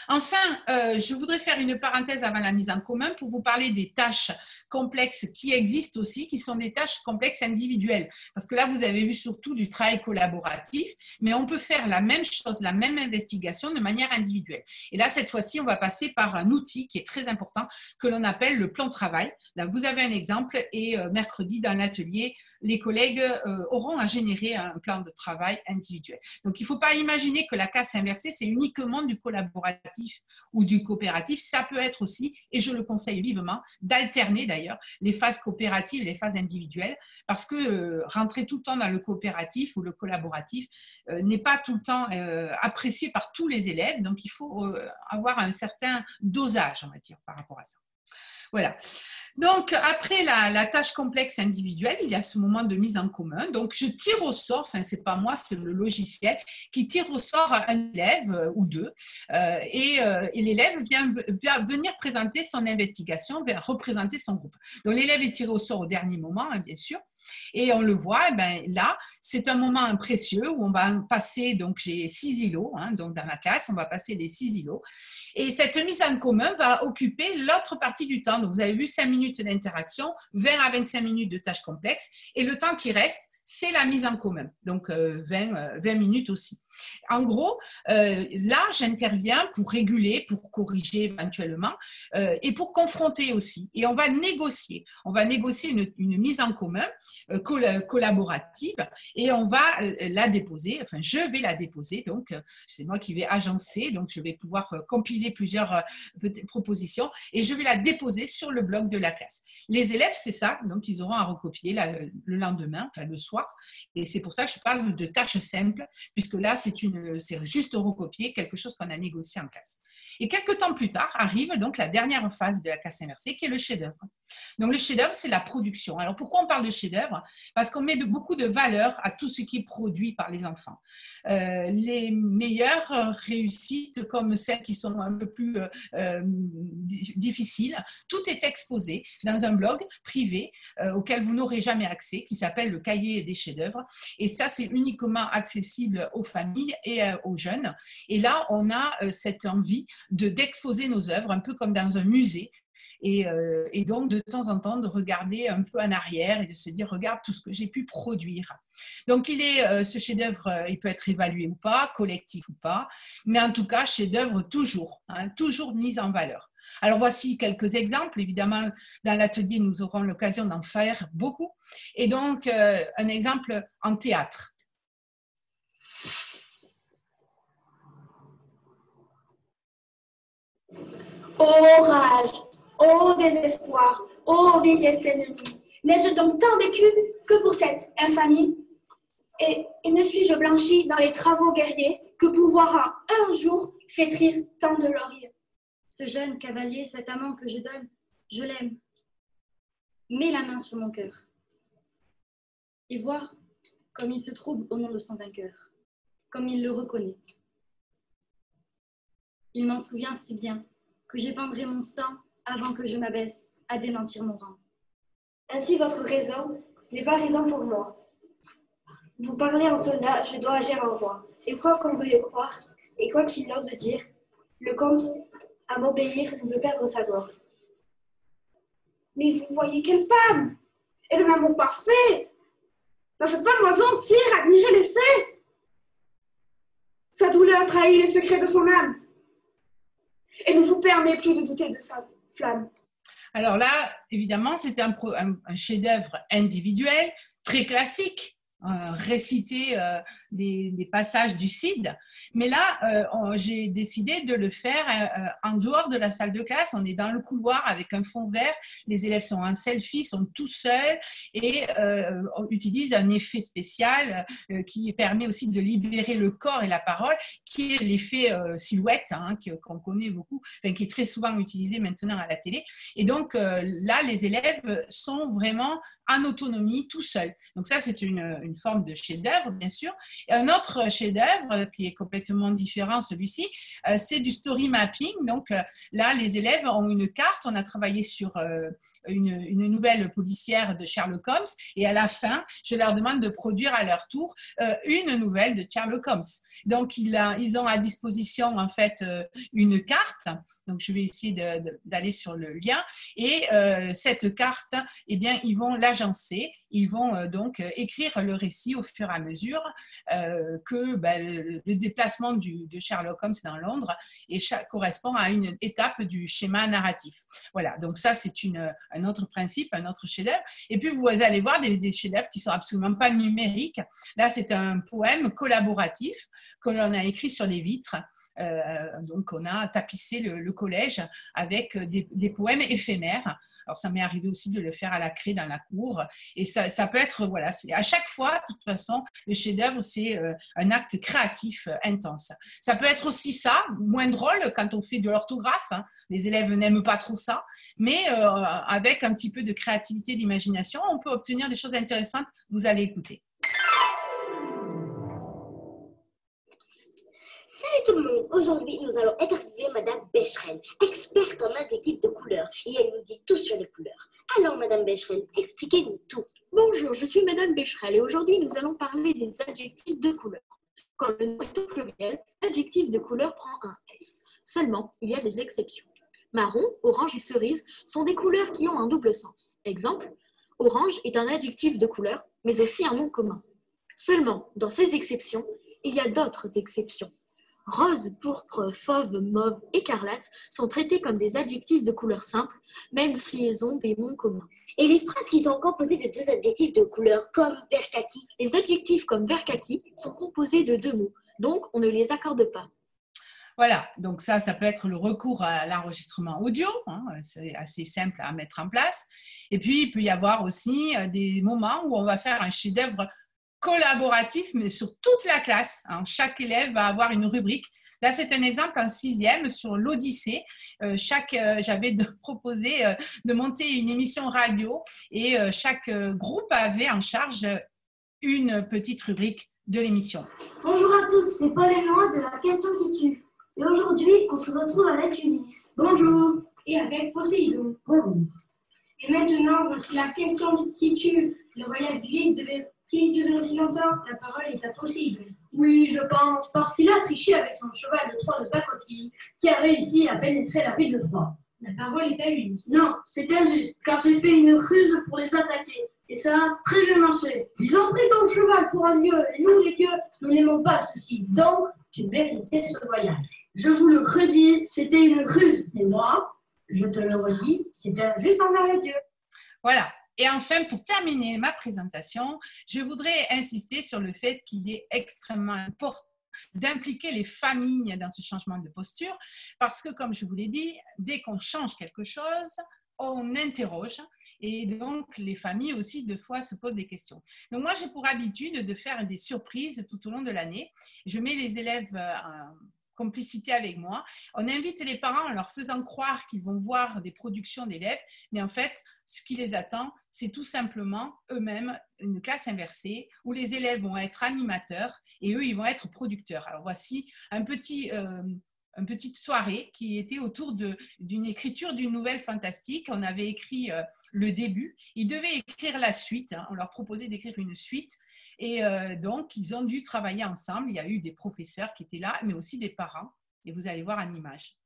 Enfin, je voudrais faire une parenthèse avant la mise en commun pour vous parler des tâches complexes qui existent aussi, qui sont des tâches complexes individuelles. Parce que là, vous avez vu surtout du travail collaboratif, mais on peut faire la même chose, la même investigation de manière individuelle. Et là, cette fois-ci, on va passer par un outil qui est très important, que l'on appelle le plan de travail. Là, vous avez un exemple, et mercredi, dans l'atelier, les collègues auront à générer un plan de travail individuel. Donc, il ne faut pas imaginer que la classe inversée, c'est uniquement du collaboratif ou du coopératif. Ça peut être aussi, et je le conseille vivement, d'alterner d'ailleurs les phases coopératives et les phases individuelles, parce que rentrer tout le temps dans le coopératif ou le collaboratif n'est pas tout le temps apprécié par tous les élèves. Donc, il faut avoir un certain dosage, on va dire, par rapport à ça. Voilà. Donc, après la tâche complexe individuelle, il y a ce moment de mise en commun. Donc, je tire au sort, enfin, c'est pas moi, c'est le logiciel qui tire au sort un élève ou deux. Et l'élève vient venir présenter son investigation, vient représenter son groupe. Donc, l'élève est tiré au sort au dernier moment, hein, bien sûr. Et on le voit, là, c'est un moment précieux où on va passer, donc j'ai 6 îlots, hein, donc dans ma classe, on va passer les 6 îlots. Et cette mise en commun va occuper l'autre partie du temps. Donc, vous avez vu 5 minutes d'interaction, 20 à 25 minutes de tâches complexes. Et le temps qui reste, c'est la mise en commun. Donc, 20 minutes aussi. En gros, là, j'interviens pour réguler, pour corriger éventuellement et pour confronter aussi. Et on va négocier. On va négocier une mise en commun collaborative et on va la déposer. Enfin, je vais la déposer. Donc, c'est moi qui vais agencer. Donc, je vais pouvoir compiler plusieurs propositions et je vais la déposer sur le bloc de la classe. Les élèves, c'est ça. Donc, ils auront à recopier le lendemain, enfin le soir. Et c'est pour ça que je parle de tâches simples, puisque là, c'est juste recopier quelque chose qu'on a négocié en classe. Et quelques temps plus tard, arrive donc la dernière phase de la classe inversée, qui est le chef-d'œuvre. Donc, le chef-d'œuvre, c'est la production. Alors, pourquoi on parle de chef-d'œuvre? Parce qu'on met beaucoup de valeur à tout ce qui est produit par les enfants. Les meilleures réussites, comme celles qui sont un peu plus difficiles, tout est exposé dans un blog privé auquel vous n'aurez jamais accès, qui s'appelle le cahier des chefs-d'œuvre. Et ça, c'est uniquement accessible aux familles et aux jeunes. Et là, on a cette envie d'exposer nos œuvres, un peu comme dans un musée, Et donc, de temps en temps, de regarder un peu en arrière et de se dire, regarde tout ce que j'ai pu produire. Donc, ce chef-d'œuvre, il peut être évalué ou pas, collectif ou pas, mais en tout cas, chef-d'œuvre toujours, hein, toujours mis en valeur. Alors, voici quelques exemples. Évidemment, dans l'atelier, nous aurons l'occasion d'en faire beaucoup. Et donc, un exemple en théâtre. Ô rage, ô désespoir, ô vitesse ennemie, n'ai-je donc tant vécu que pour cette infamie? Et ne suis-je blanchi dans les travaux guerriers que pour voir un jour flétrir tant de lauriers? Ce jeune cavalier, cet amant que je donne, je l'aime. Mets la main sur mon cœur et vois comme il se trouble au nom de son vainqueur, comme il le reconnaît. Il m'en souvient si bien que j'épandrai mon sang avant que je m'abaisse à démentir mon rang. Ainsi votre raison n'est pas raison pour moi. Vous parlez en soldat, je dois agir en roi. Et quoi qu'on veuille croire, et quoi qu'il ose dire, le comte, à m'obéir, veut perdre sa gloire. Mais vous voyez quelle femme! Et d'un amour parfait! Dans cette femme oison, sire, admirez les faits! Sa douleur trahit les secrets de son âme. Et ne vous permet plus de douter de sa flamme. Alors là, évidemment, c'est un chef-d'œuvre individuel, très classique, réciter des passages du Cid. Mais là, j'ai décidé de le faire en dehors de la salle de classe. On est dans le couloir avec un fond vert. Les élèves sont en selfie, sont tout seuls et on utilise un effet spécial qui permet aussi de libérer le corps et la parole, qui est l'effet silhouette, hein, qu'on connaît beaucoup, enfin, qui est très souvent utilisé maintenant à la télé. Et donc là, les élèves sont vraiment en autonomie, tout seuls. Donc ça, c'est une forme de chef-d'œuvre, bien sûr. Et un autre chef-d'œuvre qui est complètement différent, celui-ci, c'est du story mapping. Donc là, les élèves ont une carte. On a travaillé sur une nouvelle policière de Sherlock Holmes. Et à la fin, je leur demande de produire à leur tour une nouvelle de Sherlock Holmes. Donc, ils ont à disposition, en fait, une carte. Donc, je vais essayer d'aller sur le lien. Et cette carte, eh bien, ils vont l'agencer. Ils vont donc écrire le récit au fur et à mesure que le déplacement de Sherlock Holmes dans Londres correspond à une étape du schéma narratif. Voilà, donc ça, c'est un autre principe, un autre chef-d'œuvre. Et puis, vous allez voir des chefs-d'œuvre qui ne sont absolument pas numériques. Là, c'est un poème collaboratif que l'on a écrit sur les vitres. Donc, on a tapissé le collège avec des poèmes éphémères. Alors, ça m'est arrivé aussi de le faire à la craie dans la cour. Et ça peut être, voilà, à chaque fois, de toute façon, le chef-d'œuvre, c'est un acte créatif intense. Ça peut être aussi ça, moins drôle quand on fait de l'orthographe. Hein. Les élèves n'aiment pas trop ça. Mais avec un petit peu de créativité, d'imagination, on peut obtenir des choses intéressantes. Vous allez écouter. Salut tout le monde, aujourd'hui nous allons interviewer Madame Becherel, experte en adjectifs de couleurs, et elle nous dit tout sur les couleurs. Alors Madame Becherel, expliquez-nous tout. Bonjour, je suis Madame Becherel et aujourd'hui nous allons parler des adjectifs de couleur. Quand le nom est au pluriel, l'adjectif de couleur prend un S. Seulement, il y a des exceptions. Marron, orange et cerise sont des couleurs qui ont un double sens. Exemple, orange est un adjectif de couleur, mais aussi un nom commun. Seulement, dans ces exceptions, il y a d'autres exceptions. Rose, pourpre, fauve, mauve, écarlate sont traités comme des adjectifs de couleur simple, même s'ils ont des noms communs. Et les phrases qui sont composées de deux adjectifs de couleur, comme vert kaki? Les adjectifs comme vert kaki sont composés de deux mots, donc on ne les accorde pas. Voilà, donc ça peut être le recours à l'enregistrement audio, hein, c'est assez simple à mettre en place. Et puis, il peut y avoir aussi des moments où on va faire un chef-d'œuvre collaboratif, mais sur toute la classe. Hein. Chaque élève va avoir une rubrique. Là, c'est un exemple en 6e sur l'Odyssée. J'avais proposé de monter une émission radio et chaque groupe avait en charge une petite rubrique de l'émission. Bonjour à tous, c'est Paul et Noah de la question qui tue. Et aujourd'hui, on se retrouve avec Ulysse. Bonjour. Et avec Poséidon. Bonjour. Et maintenant, voici la question qui tue. Le voyage d'Ulysse devait-il durer aussi longtemps? La parole est à Poséidon. Oui, je pense, parce qu'il a triché avec son cheval de Troie de pacotille, qui a réussi à pénétrer la ville de Troie. La parole est à lui. Non, c'est injuste, car j'ai fait une ruse pour les attaquer. Et ça a très bien marché. Ils ont pris ton cheval pour un dieu, et nous, les dieux, nous n'aimons pas ceci. Donc, tu méritais ce voyage. Je vous le redis, c'était une ruse. Et moi, je te le redis, c'était injuste envers les dieux. Voilà. Et enfin, pour terminer ma présentation, je voudrais insister sur le fait qu'il est extrêmement important d'impliquer les familles dans ce changement de posture parce que, comme je vous l'ai dit, dès qu'on change quelque chose, on interroge et donc les familles aussi, deux fois, se posent des questions. Donc moi, j'ai pour habitude de faire des surprises tout au long de l'année. Je mets les élèves en complicité avec moi. On invite les parents en leur faisant croire qu'ils vont voir des productions d'élèves, mais en fait, ce qui les attend, c'est tout simplement eux-mêmes une classe inversée où les élèves vont être animateurs et eux, ils vont être producteurs. Alors voici une petite soirée qui était autour d'une écriture d'une nouvelle fantastique. On avait écrit le début. Ils devaient écrire la suite. Hein. On leur proposait d'écrire une suite. Et donc, ils ont dû travailler ensemble. Il y a eu des professeurs qui étaient là, mais aussi des parents. Et vous allez voir en image.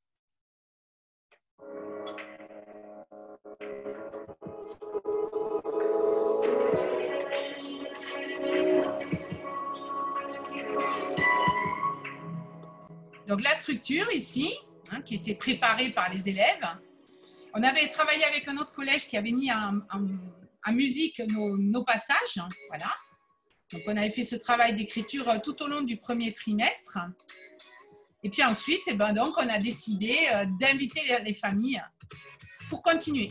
Donc, la structure ici, hein, qui était préparée par les élèves. On avait travaillé avec un autre collège qui avait mis en musique nos passages. Hein, voilà. Donc, on avait fait ce travail d'écriture tout au long du premier trimestre. Et puis ensuite, eh ben, donc, on a décidé d'inviter les familles pour continuer.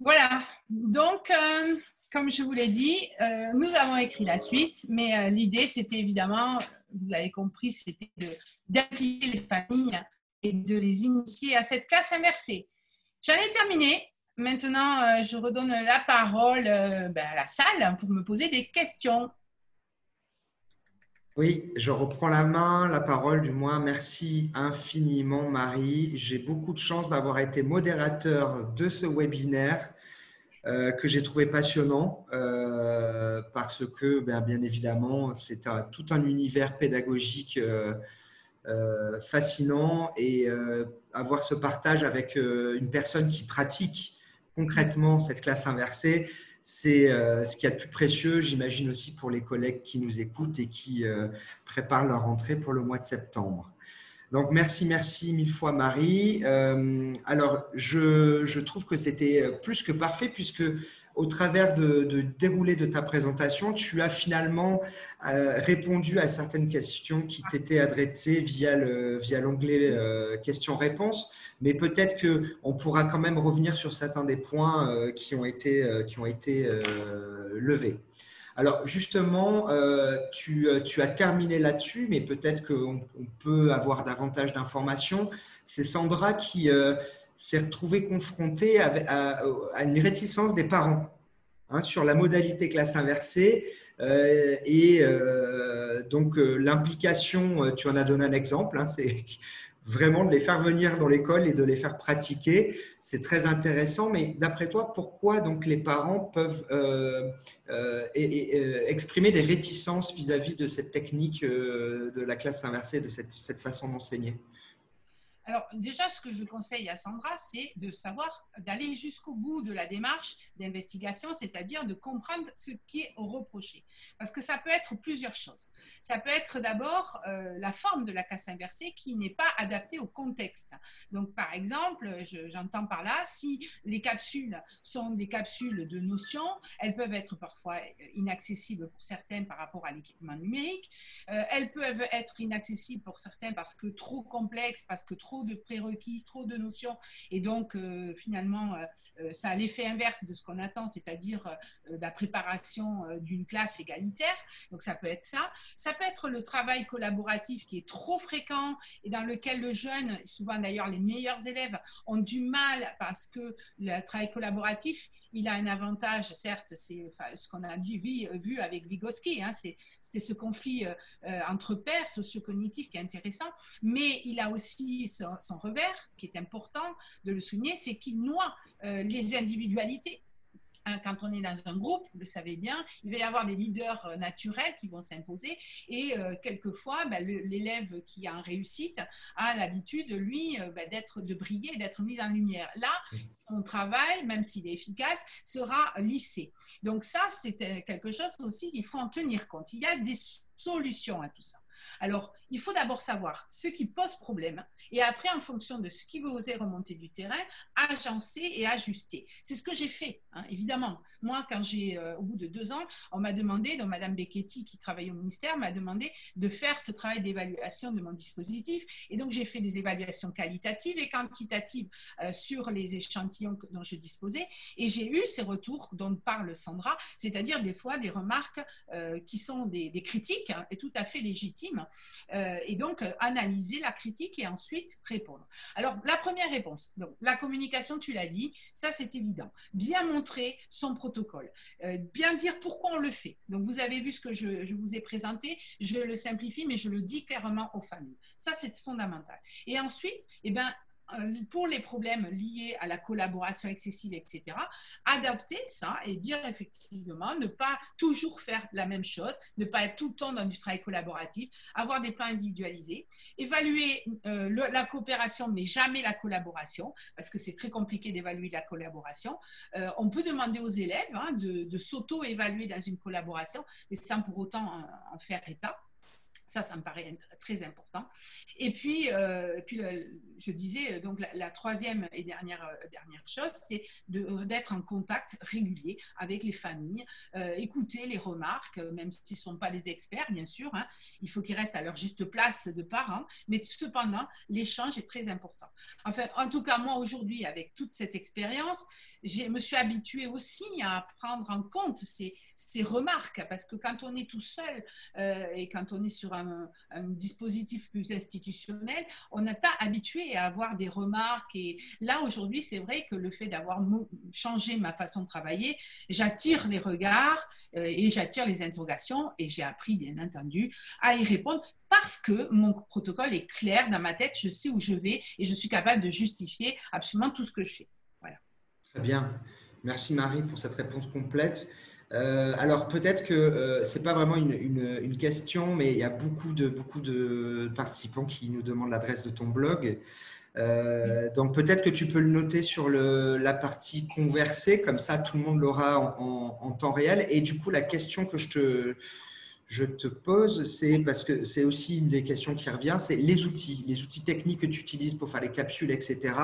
Voilà, donc comme je vous l'ai dit, nous avons écrit la suite, mais l'idée c'était évidemment, vous l'avez compris, c'était d'impliquer les familles et de les initier à cette classe inversée. J'en ai terminé. Maintenant, je redonne la parole à la salle pour me poser des questions. Oui, je reprends la parole du moins. Merci infiniment, Marie. J'ai beaucoup de chance d'avoir été modérateur de ce webinaire que j'ai trouvé passionnant parce que, bien évidemment, c'est tout un univers pédagogique fascinant et avoir ce partage avec une personne qui pratique concrètement cette classe inversée, c'est ce qu'il y a de plus précieux, j'imagine aussi pour les collègues qui nous écoutent et qui préparent leur rentrée pour le mois de septembre. Donc, merci mille fois Marie. Alors, je trouve que c'était plus que parfait puisque au travers de déroulé de ta présentation, tu as finalement répondu à certaines questions qui t'étaient adressées via l'onglet questions-réponses. Mais peut-être qu'on pourra quand même revenir sur certains des points qui ont été levés. Alors justement, tu as terminé là-dessus, mais peut-être qu'on peut avoir davantage d'informations. C'est Sandra qui s'est retrouvée confrontée à une réticence des parents sur la modalité classe inversée donc l'implication, tu en as donné un exemple, c'est vraiment de les faire venir dans l'école et de les faire pratiquer. C'est très intéressant, mais d'après toi, pourquoi donc les parents peuvent exprimer des réticences vis-à-vis de cette technique de la classe inversée, de cette façon d'enseigner? Alors déjà, ce que je conseille à Sandra, c'est de savoir, d'aller jusqu'au bout de la démarche d'investigation, c'est-à-dire de comprendre ce qui est reproché. Parce que ça peut être plusieurs choses. Ça peut être d'abord la forme de la classe inversée qui n'est pas adaptée au contexte. Donc par exemple, j'entends par là, si les capsules sont des capsules de notions, elles peuvent être parfois inaccessibles pour certaines par rapport à l'équipement numérique. Elles peuvent être inaccessibles pour certains parce que trop complexes, parce que trop de prérequis, trop de notions, et donc finalement ça a l'effet inverse de ce qu'on attend, c'est-à-dire la préparation d'une classe égalitaire. Donc ça peut être ça. Ça peut être le travail collaboratif qui est trop fréquent et dans lequel le jeune, souvent d'ailleurs les meilleurs élèves, ont du mal parce que le travail collaboratif, il a un avantage, certes, c'est ce qu'on a vu avec Vygotsky, hein, c'était ce conflit entre pairs socio-cognitif qui est intéressant, mais il a aussi son revers, qui est important de le souligner, c'est qu'il noie les individualités. Quand on est dans un groupe, vous le savez bien, il va y avoir des leaders naturels qui vont s'imposer et quelquefois, l'élève qui a en réussite a l'habitude, lui, de briller, d'être mis en lumière. Là, son travail, même s'il est efficace, sera lissé. Donc ça, c'est quelque chose aussi qu'il faut en tenir compte. Il y a des solutions à tout ça. Alors, il faut d'abord savoir ce qui pose problème et après, en fonction de ce qui veut oser remonter du terrain, agencer et ajuster. C'est ce que j'ai fait, hein, évidemment. Moi, quand au bout de 2 ans, on m'a demandé, donc Madame Becchetti, qui travaille au ministère, m'a demandé de faire ce travail d'évaluation de mon dispositif. Et donc, j'ai fait des évaluations qualitatives et quantitatives sur les échantillons dont je disposais. Et j'ai eu ces retours dont parle Sandra, c'est-à-dire des fois des remarques qui sont des critiques, hein, et tout à fait légitimes. Et donc, analyser la critique et ensuite répondre. Alors, la première réponse, donc, la communication, tu l'as dit, ça c'est évident. Bien montrer son protocole, bien dire pourquoi on le fait. Donc, vous avez vu ce que je vous ai présenté, je le simplifie, mais je le dis clairement aux familles. Ça, c'est fondamental. Et ensuite, pour les problèmes liés à la collaboration excessive, etc., adapter ça et dire effectivement, ne pas toujours faire la même chose, ne pas être tout le temps dans du travail collaboratif, avoir des plans individualisés, évaluer la coopération, mais jamais la collaboration, parce que c'est très compliqué d'évaluer la collaboration. On peut demander aux élèves de s'auto-évaluer dans une collaboration, mais sans pour autant en faire état. Ça me paraît très important. Et puis, je disais, donc la troisième et dernière chose, c'est d'être en contact régulier avec les familles, écouter les remarques, même s'ils ne sont pas des experts, bien sûr. Hein, il faut qu'ils restent à leur juste place de parents, mais cependant, l'échange est très important. Enfin, en tout cas, moi, aujourd'hui, avec toute cette expérience, je me suis habituée aussi à prendre en compte ces remarques, parce que quand on est tout seul et quand on est sur un dispositif plus institutionnel, on n'est pas habitué à avoir des remarques. Et là, aujourd'hui, c'est vrai que le fait d'avoir changé ma façon de travailler, j'attire les regards et j'attire les interrogations et j'ai appris, bien entendu, à y répondre parce que mon protocole est clair dans ma tête, je sais où je vais et je suis capable de justifier absolument tout ce que je fais. Voilà. Très bien. Merci Marie pour cette réponse complète. Alors peut-être que ce n'est pas vraiment une question, mais il y a beaucoup de participants qui nous demandent l'adresse de ton blog. Donc peut-être que tu peux le noter sur la partie conversée, comme ça tout le monde l'aura en temps réel. Et du coup, la question que je te pose, c'est parce que c'est aussi une des questions qui revient, c'est les outils techniques que tu utilises pour faire les capsules, etc.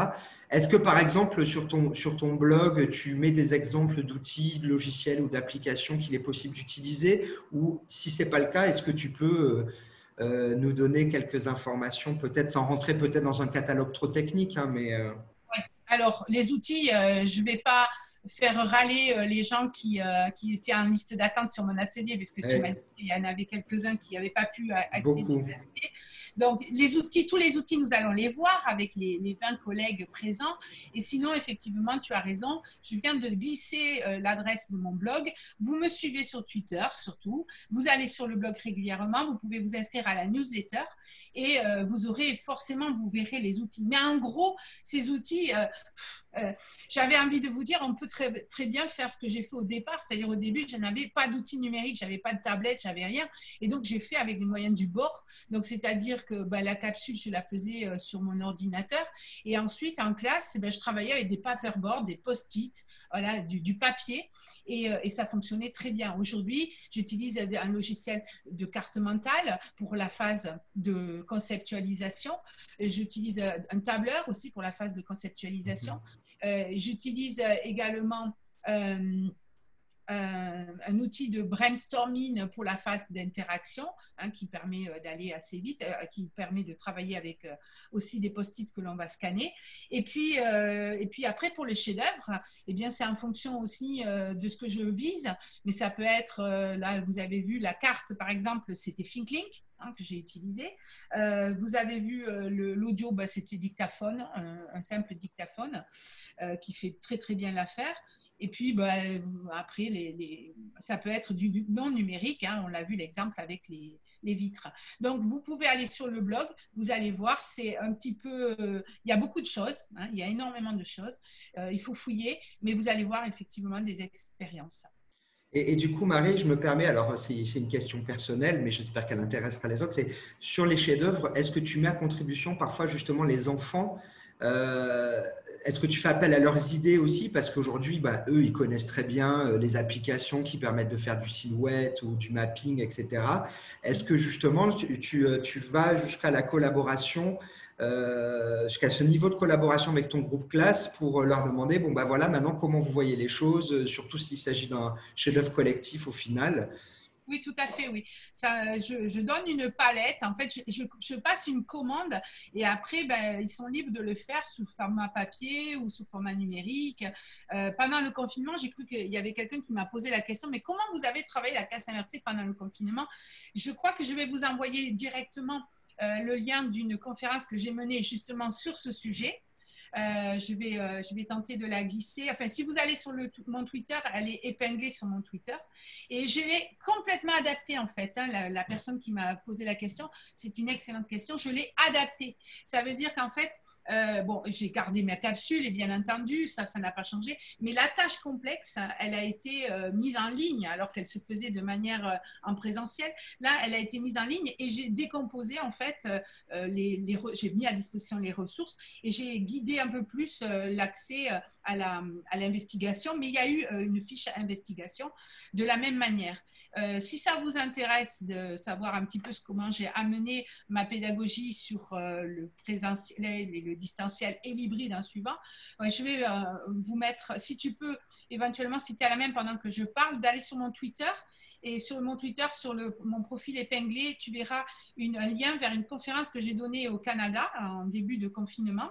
Est-ce que, par exemple, sur ton blog, tu mets des exemples d'outils, de logiciels ou d'applications qu'il est possible d'utiliser? Ou si ce n'est pas le cas, est-ce que tu peux nous donner quelques informations, peut-être sans rentrer peut-être dans un catalogue trop technique, hein, mais… Ouais. Alors, les outils, je ne vais pas faire râler les gens qui étaient en liste d'attente sur mon atelier, puisque tu m'as dit qu'il y en avait quelques-uns qui n'avaient pas pu accéder à l'atelier. Donc, tous les outils, nous allons les voir avec les 20 collègues présents. Et sinon, effectivement, tu as raison. Je viens de glisser l'adresse de mon blog. Vous me suivez sur Twitter, surtout. Vous allez sur le blog régulièrement. Vous pouvez vous inscrire à la newsletter et vous verrez les outils. Mais en gros, ces outils, j'avais envie de vous dire, on peut très, très bien faire ce que j'ai fait au départ. C'est-à-dire, au début, je n'avais pas d'outils numériques, je n'avais pas de tablette, je n'avais rien. Et donc, j'ai fait avec les moyens du bord. Donc, c'est-à-dire que la capsule, je la faisais sur mon ordinateur. Et ensuite, en classe, je travaillais avec des paperboards, des post-it, voilà, du papier. Et ça fonctionnait très bien. Aujourd'hui, j'utilise un logiciel de carte mentale pour la phase de conceptualisation. J'utilise un tableur aussi pour la phase de conceptualisation. J'utilise également un outil de brainstorming pour la phase d'interaction, qui permet d'aller assez vite, qui permet de travailler avec aussi des post-it que l'on va scanner. Et puis après, pour le chef-d'œuvre, c'est en fonction aussi de ce que je vise, mais ça peut être, là vous avez vu la carte par exemple, c'était ThinkLink, que j'ai utilisé. Vous avez vu l'audio, c'était dictaphone, un simple dictaphone qui fait très très bien l'affaire. Et puis, après, ça peut être du non numérique. On l'a vu l'exemple avec les vitres. Donc, vous pouvez aller sur le blog. Vous allez voir, c'est un petit peu… il y a beaucoup de choses. Il y a énormément de choses. Il faut fouiller, mais vous allez voir effectivement des expériences. Et du coup, Marie, je me permets, alors c'est une question personnelle, mais j'espère qu'elle intéressera les autres, c'est sur les chefs-d'œuvre, est-ce que tu mets à contribution parfois justement les enfants est-ce que tu fais appel à leurs idées aussi? Parce qu'aujourd'hui, eux, ils connaissent très bien les applications qui permettent de faire du silhouette ou du mapping, etc. Est-ce que justement, tu vas jusqu'à la collaboration, jusqu'à ce niveau de collaboration avec ton groupe classe pour leur demander, voilà, maintenant, comment vous voyez les choses, surtout s'il s'agit d'un chef-d'œuvre collectif au final? Oui, tout à fait, oui. Ça, je donne une palette. En fait, je passe une commande et après, ils sont libres de le faire sous format papier ou sous format numérique. Pendant le confinement, j'ai cru qu'il y avait quelqu'un qui m'a posé la question, mais comment vous avez travaillé la classe inversée pendant le confinement? Je crois que je vais vous envoyer directement le lien d'une conférence que j'ai menée justement sur ce sujet. Je vais tenter de la glisser. Enfin, si vous allez sur mon Twitter, elle est épinglée sur mon Twitter. Et je l'ai complètement adaptée, en fait. La personne qui m'a posé la question, c'est une excellente question. Je l'ai adaptée. Ça veut dire qu'en fait, j'ai gardé ma capsule, et bien entendu, ça n'a pas changé. Mais la tâche complexe, elle a été mise en ligne, alors qu'elle se faisait de manière en présentiel. Là, elle a été mise en ligne et j'ai décomposé, en fait, j'ai mis à disposition les ressources et j'ai guidé un peu plus l'accès à l'investigation, mais il y a eu une fiche à investigation de la même manière. Si ça vous intéresse de savoir un petit peu comment j'ai amené ma pédagogie sur le présentiel et le distanciel et l'hybride en suivant, je vais vous mettre, si tu peux, éventuellement, si tu es à la même pendant que je parle, d'aller sur mon Twitter. Et sur mon Twitter, sur mon profil épinglé, tu verras un lien vers une conférence que j'ai donnée au Canada en début de confinement.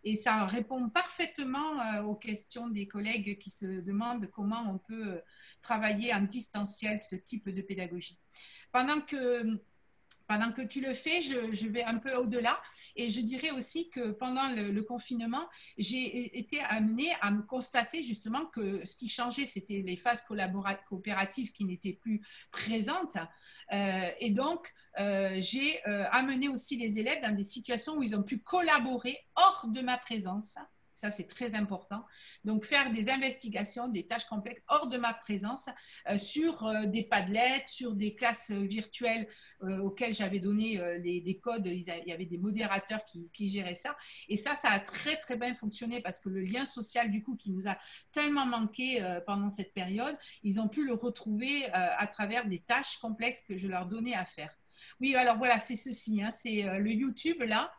Et ça répond parfaitement aux questions des collègues qui se demandent comment on peut travailler en distanciel ce type de pédagogie. Pendant que tu le fais, je vais un peu au-delà et je dirais aussi que pendant le confinement, j'ai été amenée à me constater justement que ce qui changeait, c'était les phases coopératives qui n'étaient plus présentes. Et donc, j'ai amené aussi les élèves dans des situations où ils ont pu collaborer hors de ma présence. Ça, c'est très important. Donc, faire des investigations, des tâches complexes hors de ma présence sur des Padlet, sur des classes virtuelles auxquelles j'avais donné des codes. Il y avait des modérateurs qui géraient ça. Et ça a très, très bien fonctionné parce que le lien social, du coup, qui nous a tellement manqué pendant cette période, ils ont pu le retrouver à travers des tâches complexes que je leur donnais à faire. Oui, alors voilà, c'est ceci. C'est le YouTube, là.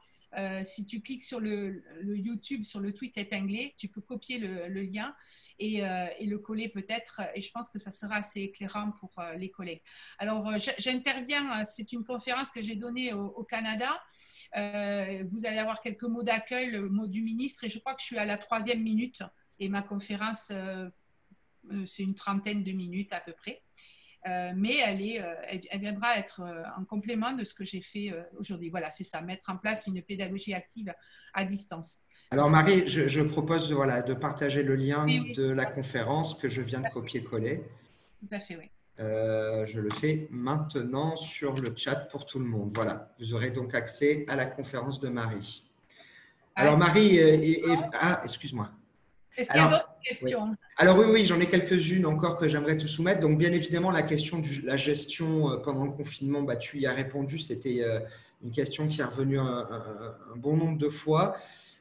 Si tu cliques sur le YouTube, sur le tweet épinglé, tu peux copier le lien et le coller peut-être. Et je pense que ça sera assez éclairant pour les collègues. Alors, j'interviens, c'est une conférence que j'ai donnée au Canada. Vous allez avoir quelques mots d'accueil, le mot du ministre. Et je crois que je suis à la 3e minute. Et ma conférence, c'est une 30aine de minutes à peu près. Mais elle viendra être en complément de ce que j'ai fait aujourd'hui. Voilà, c'est ça, mettre en place une pédagogie active à distance. Alors Marie, je propose de partager le lien de la conférence que je viens de copier-coller. Tout à fait, oui. Je le fais maintenant sur le chat pour tout le monde. Voilà, vous aurez donc accès à la conférence de Marie. Alors Marie, excuse-moi. Est-ce qu'il y a d'autres questions? Oui. Alors oui, j'en ai quelques-unes encore que j'aimerais te soumettre. Donc bien évidemment, la question de la gestion pendant le confinement, tu y as répondu. C'était une question qui est revenue un bon nombre de fois.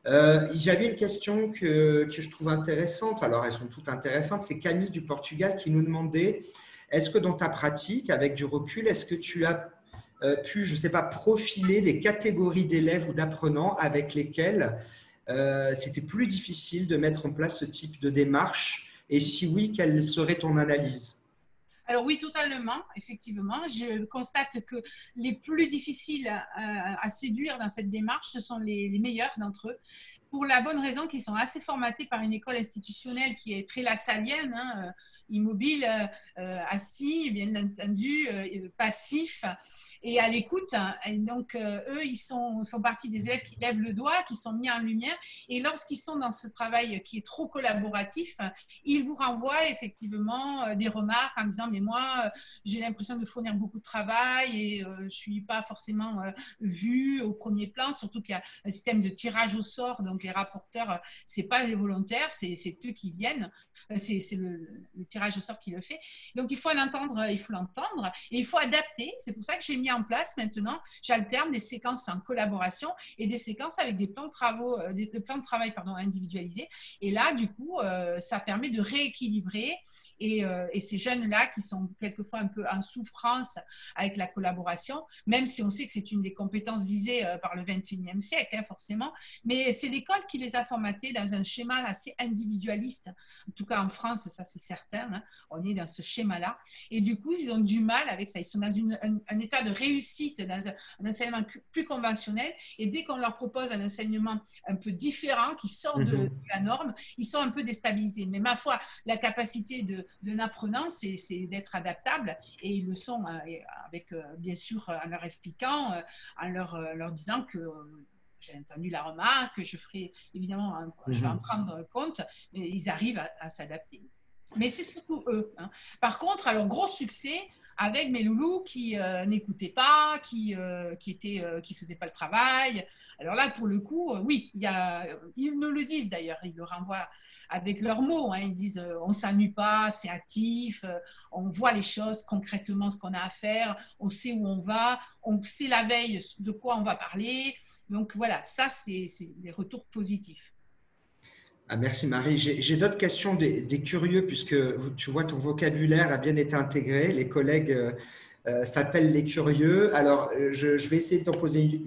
J'avais une question que je trouve intéressante. Alors, elles sont toutes intéressantes. C'est Camille du Portugal qui nous demandait, est-ce que dans ta pratique, avec du recul, est-ce que tu as pu, je ne sais pas, profiler des catégories d'élèves ou d'apprenants avec lesquels c'était plus difficile de mettre en place ce type de démarche? Et si oui, quelle serait ton analyse? Alors oui, totalement, effectivement. Je constate que les plus difficiles à séduire dans cette démarche, ce sont les meilleurs d'entre eux, pour la bonne raison qu'ils sont assez formatés par une école institutionnelle qui est très lassalienne, hein, immobile, assis, bien entendu, passif et à l'écoute. Et donc, eux, ils font partie des élèves qui lèvent le doigt, qui sont mis en lumière. Et lorsqu'ils sont dans ce travail qui est trop collaboratif, ils vous renvoient effectivement des remarques en disant « mais moi, j'ai l'impression de fournir beaucoup de travail et je ne suis pas forcément vue au premier plan », surtout qu'il y a un système de tirage au sort, donc les rapporteurs, ce n'est pas les volontaires, c'est eux qui viennent, c'est le tirage au sort qui le fait. Donc, il faut l'entendre et il faut adapter. C'est pour ça que j'ai mis en place maintenant, j'alterne des séquences en collaboration et des séquences avec des plans de travail individualisés. Et là, du coup, ça permet de rééquilibrer. Et ces jeunes-là qui sont quelquefois un peu en souffrance avec la collaboration, même si on sait que c'est une des compétences visées par le XXIe siècle, hein, forcément, mais c'est l'école qui les a formatés dans un schéma assez individualiste. En tout cas, en France, ça c'est certain, hein, on est dans ce schéma-là. Et du coup, ils ont du mal avec ça. Ils sont dans un état de réussite, dans un enseignement plus conventionnel. Et dès qu'on leur propose un enseignement un peu différent, qui sort de la norme, ils sont un peu déstabilisés. Mais ma foi, la capacité d'un apprenant, c'est d'être adaptable, et ils le sont avec, bien sûr, en leur expliquant, en leur disant que j'ai entendu la remarque, que je ferai évidemment, je vais en prendre compte, mais ils arrivent à s'adapter. Mais c'est surtout eux, hein. Par contre, alors gros succès avec mes loulous qui n'écoutaient pas, qui faisaient pas le travail. Alors là, pour le coup, oui, ils nous le disent d'ailleurs, ils le renvoient avec leurs mots, hein. Ils disent on s'ennuie pas, c'est actif, on voit les choses concrètement, ce qu'on a à faire, on sait où on va, on sait la veille de quoi on va parler. Donc voilà, ça c'est des retours positifs. Ah, merci Marie. J'ai d'autres questions des curieux, puisque tu vois, ton vocabulaire a bien été intégré. Les collègues s'appellent les curieux. Alors, je vais essayer de t'en poser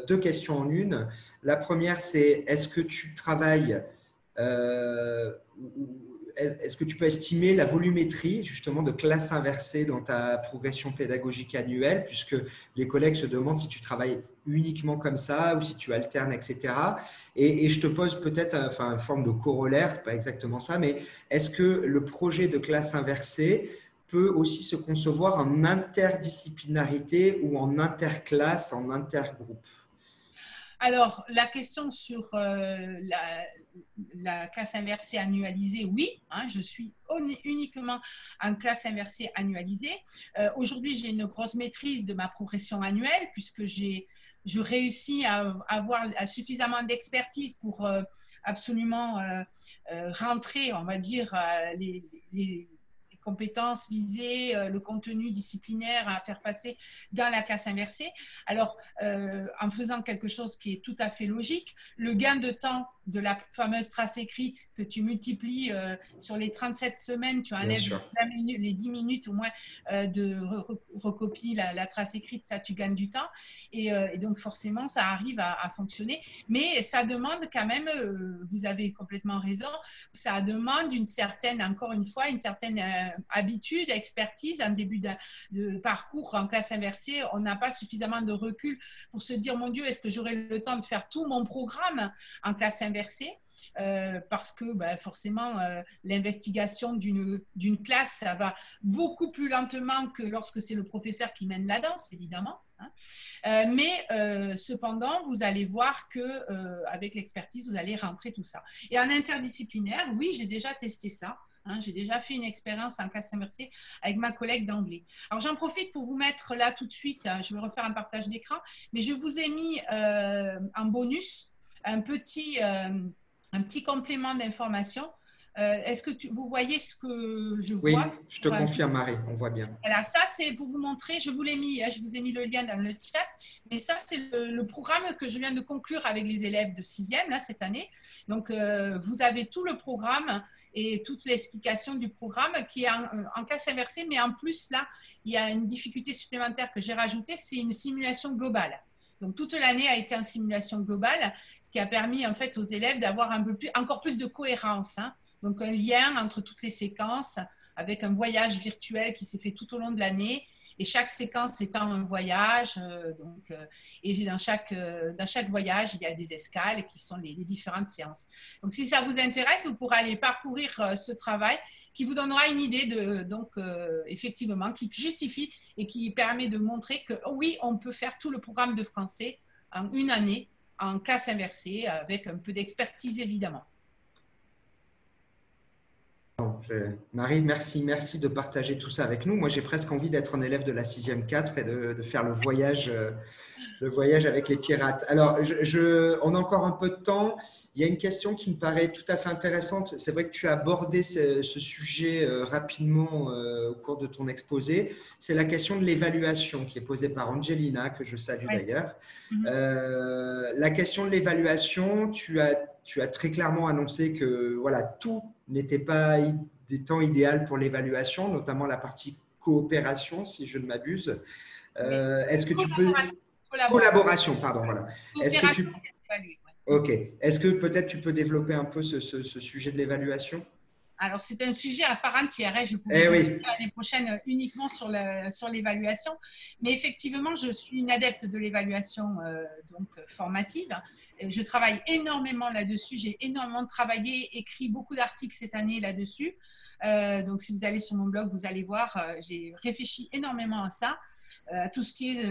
deux questions en une. La première, c'est est-ce que tu travailles, est-ce que tu peux estimer la volumétrie justement de classe inversée dans ta progression pédagogique annuelle, puisque les collègues se demandent si tu travailles uniquement comme ça ou si tu alternes, etc. Et je te pose peut-être une forme de corollaire, pas exactement ça, mais est-ce que le projet de classe inversée peut aussi se concevoir en interdisciplinarité ou en interclasse, en intergroupe? Alors, la question sur la classe inversée annualisée, oui, hein, je suis uniquement en classe inversée annualisée. Aujourd'hui, j'ai une grosse maîtrise de ma progression annuelle puisque je réussis à avoir suffisamment d'expertise pour absolument rentrer, on va dire, les compétences visées, le contenu disciplinaire à faire passer dans la classe inversée. Alors, en faisant quelque chose qui est tout à fait logique, le gain de temps de la fameuse trace écrite que tu multiplies sur les 37 semaines, tu enlèves les 10 minutes au moins de recopie la trace écrite, ça tu gagnes du temps et donc forcément ça arrive à fonctionner, mais ça demande quand même, vous avez complètement raison, ça demande encore une fois une certaine habitude, expertise. En début de parcours en classe inversée, on n'a pas suffisamment de recul pour se dire mon Dieu, est-ce que j'aurai le temps de faire tout mon programme en classe inversée? Parce que forcément l'investigation d'une classe, ça va beaucoup plus lentement que lorsque c'est le professeur qui mène la danse, évidemment, hein. Mais cependant, vous allez voir que avec l'expertise, vous allez rentrer tout ça. Et en interdisciplinaire, oui, j'ai déjà testé ça. Hein, j'ai déjà fait une expérience en classe inversée avec ma collègue d'anglais. Alors, j'en profite pour vous mettre là tout de suite, je vais refaire un partage d'écran, mais je vous ai mis en bonus un petit complément d'information Est-ce que vous voyez ce que je Oui, vois? je te confirme, Marie, on voit bien. Voilà, ça c'est pour vous montrer, je vous ai mis le lien dans le chat, mais ça c'est le programme que je viens de conclure avec les élèves de 6e là, cette année. Donc vous avez tout le programme et toute l'explication du programme qui est en classe inversée, mais en plus là, il y a une difficulté supplémentaire que j'ai rajoutée, c'est une simulation globale. Donc, toute l'année a été en simulation globale, ce qui a permis en fait aux élèves d'avoir encore plus de cohérence. Hein. Donc, un lien entre toutes les séquences avec un voyage virtuel qui s'est fait tout au long de l'année. Et chaque séquence étant un voyage. Et dans chaque voyage, il y a des escales qui sont les différentes séances. Donc, si ça vous intéresse, vous pourrez aller parcourir ce travail qui vous donnera une idée effectivement, qui justifie et qui permet de montrer que oui, on peut faire tout le programme de français en une année, en classe inversée, avec un peu d'expertise évidemment. Marie, merci de partager tout ça avec nous. Moi, j'ai presque envie d'être un élève de la 6e 4 et de faire le voyage avec les pirates. Alors, on a encore un peu de temps. Il y a une question qui me paraît tout à fait intéressante. C'est vrai que tu as abordé ce sujet rapidement au cours de ton exposé. C'est la question de l'évaluation qui est posée par Angelina, que je salue d'ailleurs. La question de l'évaluation, tu as très clairement annoncé que voilà, tout n'était pas des temps idéal pour l'évaluation, notamment la partie coopération, si je ne m'abuse. Est-ce que tu peux… Collaboration, pardon, voilà. Ok. Est-ce que peut-être tu peux développer un peu ce sujet de l'évaluation? Alors, c'est un sujet à part entière. Je pourrais l'année prochaine uniquement sur l'évaluation. Mais effectivement, je suis une adepte de l'évaluation formative. Je travaille énormément là-dessus. J'ai énormément travaillé, écrit beaucoup d'articles cette année là-dessus. Donc, si vous allez sur mon blog, vous allez voir, j'ai réfléchi énormément à ça. Tout ce qui est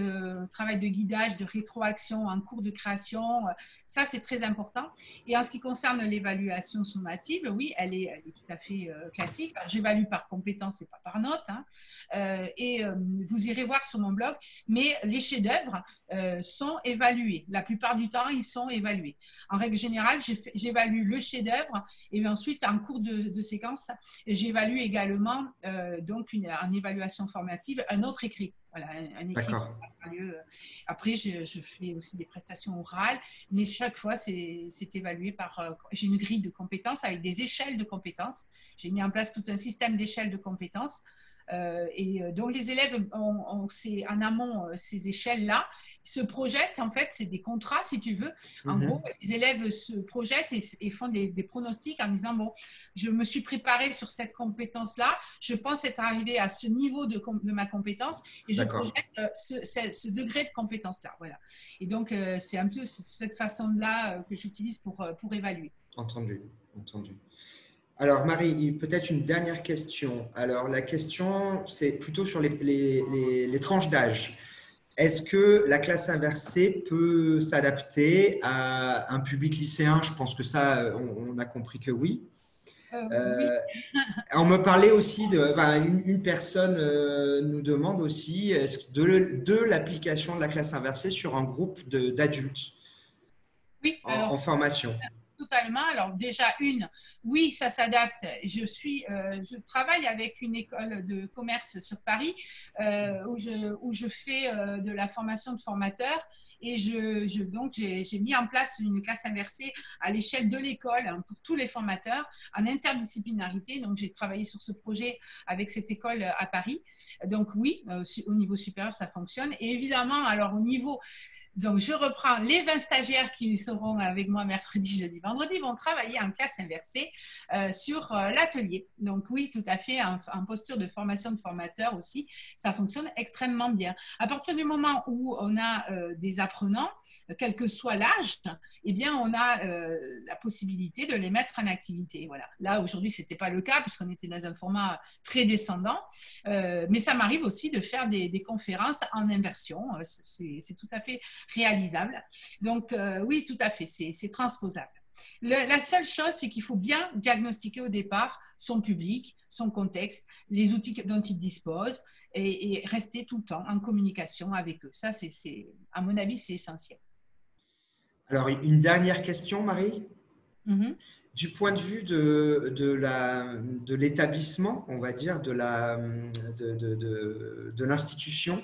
travail de guidage, de rétroaction en cours de création, ça c'est très important. Et en ce qui concerne l'évaluation sommative, oui, elle est tout à fait classique. J'évalue par compétence et pas par note. Hein. Vous irez voir sur mon blog, mais les chefs-d'œuvre sont évalués. La plupart du temps, ils sont évalués. En règle générale, j'évalue le chef-d'œuvre et ensuite en cours de séquence, j'évalue également en évaluation formative un autre écrit. Voilà, un écrit. Après, je fais aussi des prestations orales, mais chaque fois, c'est évalué par… J'ai une grille de compétences avec des échelles de compétences. J'ai mis en place tout un système d'échelles de compétences. Donc, les élèves ont en amont ces échelles-là, se projettent, en fait, c'est des contrats, si tu veux. En gros, les élèves se projettent et font des pronostics en disant, bon, je me suis préparé sur cette compétence-là, je pense être arrivé à ce niveau de ma compétence et je projette ce degré de compétence-là. Voilà. Et donc, c'est un peu cette façon-là que j'utilise pour évaluer. Entendu. Alors, Marie, peut-être une dernière question. Alors, la question, c'est plutôt sur les tranches d'âge. Est-ce que la classe inversée peut s'adapter à un public lycéen? Je pense que ça, on a compris que oui. Oui. On me parlait aussi une personne nous demande aussi de l'application de la classe inversée sur un groupe d'adultes en formation. Totalement. Alors déjà, oui, ça s'adapte. Je travaille avec une école de commerce sur Paris où je fais de la formation de formateurs et donc j'ai mis en place une classe inversée à l'échelle de l'école pour tous les formateurs en interdisciplinarité. Donc j'ai travaillé sur ce projet avec cette école à Paris. Donc oui, au niveau supérieur, ça fonctionne. Et évidemment, alors au niveau… Donc, je reprends les 20 stagiaires qui seront avec moi mercredi, jeudi, vendredi, vont travailler en classe inversée sur l'atelier. Donc, oui, tout à fait, en posture de formation de formateur aussi, ça fonctionne extrêmement bien. À partir du moment où on a des apprenants, quel que soit l'âge, eh bien, on a la possibilité de les mettre en activité. Voilà. Là, aujourd'hui, ce n'était pas le cas puisqu'on était dans un format très descendant, mais ça m'arrive aussi de faire des conférences en inversion. C'est tout à fait réalisable. Donc, oui, tout à fait, c'est transposable. La seule chose, c'est qu'il faut bien diagnostiquer au départ son public, son contexte, les outils dont il dispose et rester tout le temps en communication avec eux. Ça, à mon avis, c'est essentiel. Alors, une dernière question, Marie? Du point de vue de l'établissement, on va dire, de l'institution,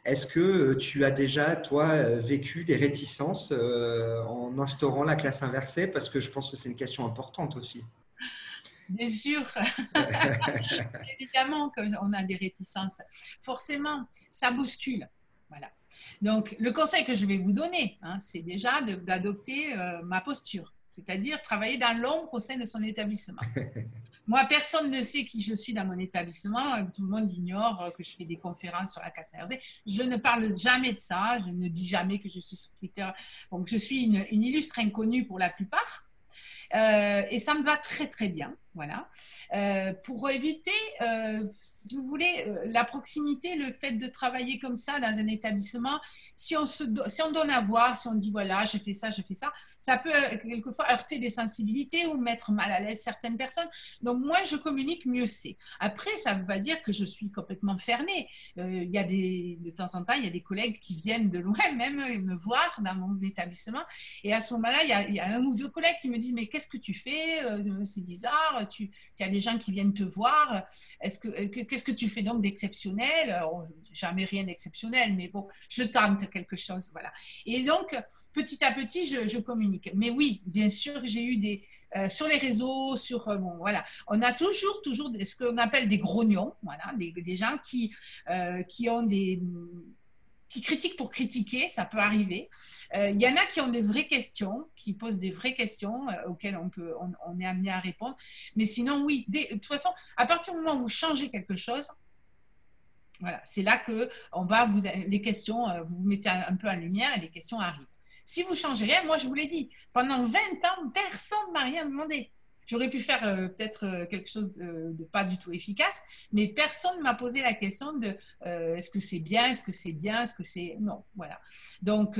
est-ce que tu as déjà, toi, vécu des réticences en instaurant la classe inversée? Parce que je pense que c'est une question importante aussi. Bien sûr, évidemment qu'on a des réticences. Forcément, ça bouscule. Voilà. Donc, le conseil que je vais vous donner, hein, c'est déjà d'adopter ma posture, c'est-à-dire travailler dans l'ombre au sein de son établissement. Moi, personne ne sait qui je suis dans mon établissement. Tout le monde ignore que je fais des conférences sur la classe inversée. Je ne parle jamais de ça. Je ne dis jamais que je suis sur Twitter. Donc, je suis une illustre inconnue pour la plupart. Et ça me va très, très bien. Voilà. Pour éviter, si vous voulez, la proximité, le fait de travailler comme ça dans un établissement, si on donne à voir, si on dit voilà, je fais ça, ça peut quelquefois heurter des sensibilités ou mettre mal à l'aise certaines personnes. Donc, moins je communique, mieux c'est. Après, ça ne veut pas dire que je suis complètement fermée. Il y a de temps en temps, il y a des collègues qui viennent de loin même me voir dans mon établissement. Et à ce moment-là, il y a un ou deux collègues qui me disent mais qu'est-ce que tu fais? C'est bizarre. Tu as des gens qui viennent te voir. Qu'est-ce que tu fais donc d'exceptionnel? Jamais rien d'exceptionnel, mais bon, je tente quelque chose. Voilà. Et donc, petit à petit, je communique. Mais oui, bien sûr, j'ai eu sur les réseaux, bon, voilà. On a toujours ce qu'on appelle des grognons, voilà, des gens qui ont qui critiquent pour critiquer, ça peut arriver. Il y en a qui ont des vraies questions, qui posent des vraies questions auxquelles on est amené à répondre. Mais sinon, oui, de toute façon, à partir du moment où vous changez quelque chose, voilà, c'est là que les questions, vous vous mettez un peu en lumière et les questions arrivent. Si vous ne changez rien, moi je vous l'ai dit, pendant 20 ans, personne ne m'a rien demandé. J'aurais pu faire peut-être quelque chose de pas du tout efficace, mais personne ne m'a posé la question de est-ce que c'est bien, est-ce que c'est bien, est-ce que c'est… Non, voilà. Donc,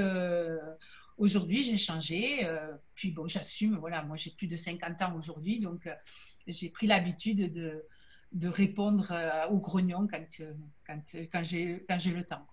aujourd'hui, j'ai changé. Puis bon, j'assume, voilà, moi j'ai plus de 50 ans aujourd'hui, donc j'ai pris l'habitude de répondre aux grognons quand j'ai le temps.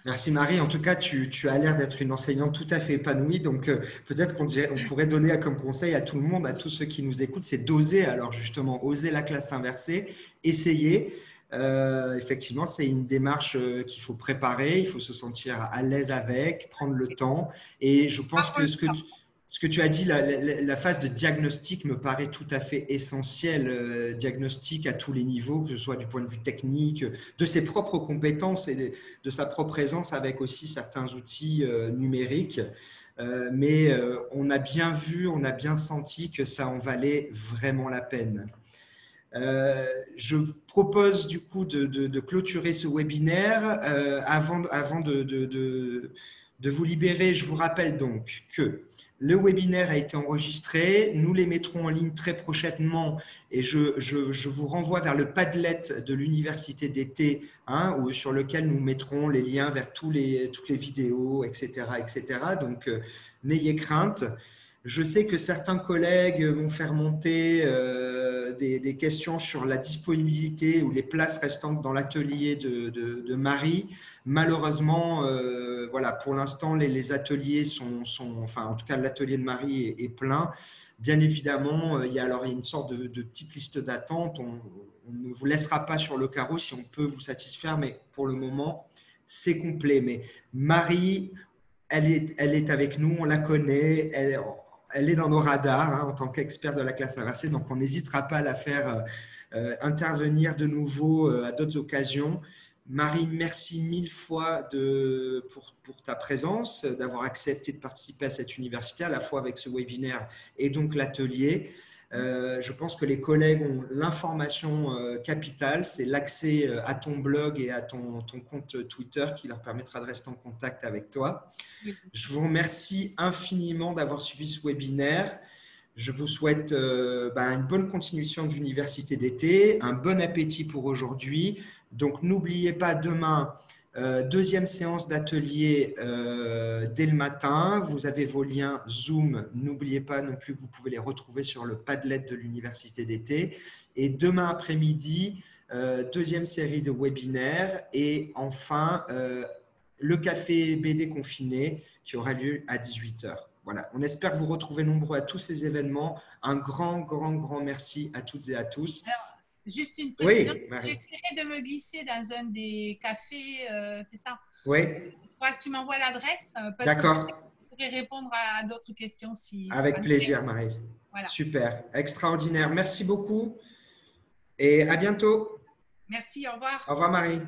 Merci Marie. En tout cas, tu as l'air d'être une enseignante tout à fait épanouie. Donc, peut-être qu'on pourrait donner comme conseil à tout le monde, à tous ceux qui nous écoutent, c'est d'oser. Alors, justement, oser la classe inversée, essayer. Effectivement, c'est une démarche qu'il faut préparer. Il faut se sentir à l'aise avec, prendre le temps. Et je pense que ce que tu as dit, la phase de diagnostic me paraît tout à fait essentielle. Diagnostic à tous les niveaux, que ce soit du point de vue technique, de ses propres compétences et de sa propre présence avec aussi certains outils numériques. Mais on a bien vu, on a bien senti que ça en valait vraiment la peine. Je vous propose du coup de clôturer ce webinaire. Avant de vous libérer, je vous rappelle donc que le webinaire a été enregistré. Nous les mettrons en ligne très prochainement et je vous renvoie vers le Padlet de l'Université d'été sur lequel nous mettrons les liens vers toutes les vidéos, etc. etc. Donc, n'ayez crainte. Je sais que certains collègues vont faire monter des questions sur la disponibilité ou les places restantes dans l'atelier de Marie. Malheureusement, voilà, pour l'instant, les ateliers enfin, en tout cas, l'atelier de Marie est plein. Bien évidemment, il y a une sorte de petite liste d'attente. On ne vous laissera pas sur le carreau si on peut vous satisfaire, mais pour le moment, c'est complet. Mais Marie, elle est avec nous, on la connaît, elle est dans nos radars en tant qu'experte de la classe inversée, donc on n'hésitera pas à la faire intervenir de nouveau à d'autres occasions. Marie, merci 1000 fois pour ta présence, d'avoir accepté de participer à cette université, à la fois avec ce webinaire et donc l'atelier. Je pense que les collègues ont l'information capitale, c'est l'accès à ton blog et à ton compte Twitter qui leur permettra de rester en contact avec toi. Je vous remercie infiniment d'avoir suivi ce webinaire. Je vous souhaite une bonne continuation d'université d'été, un bon appétit pour aujourd'hui. Donc, n'oubliez pas demain, deuxième séance d'atelier dès le matin. Vous avez vos liens Zoom. N'oubliez pas non plus que vous pouvez les retrouver sur le Padlet de l'université d'été. Et demain après-midi, deuxième série de webinaires. Et enfin, le café BD confiné qui aura lieu à 18h. voilà, on espère vous retrouver nombreux à tous ces événements. Un grand merci à toutes et à tous. Alors, juste une précision, Oui, Marie. j'essaierai de me glisser dans un des cafés, c'est ça? Oui. Je crois que tu m'envoies l'adresse. D'accord. Je pourrais répondre à d'autres questions si. Avec plaisir, Marie. Voilà. Super, extraordinaire. Merci beaucoup et à bientôt. Merci, au revoir. Au revoir, Marie.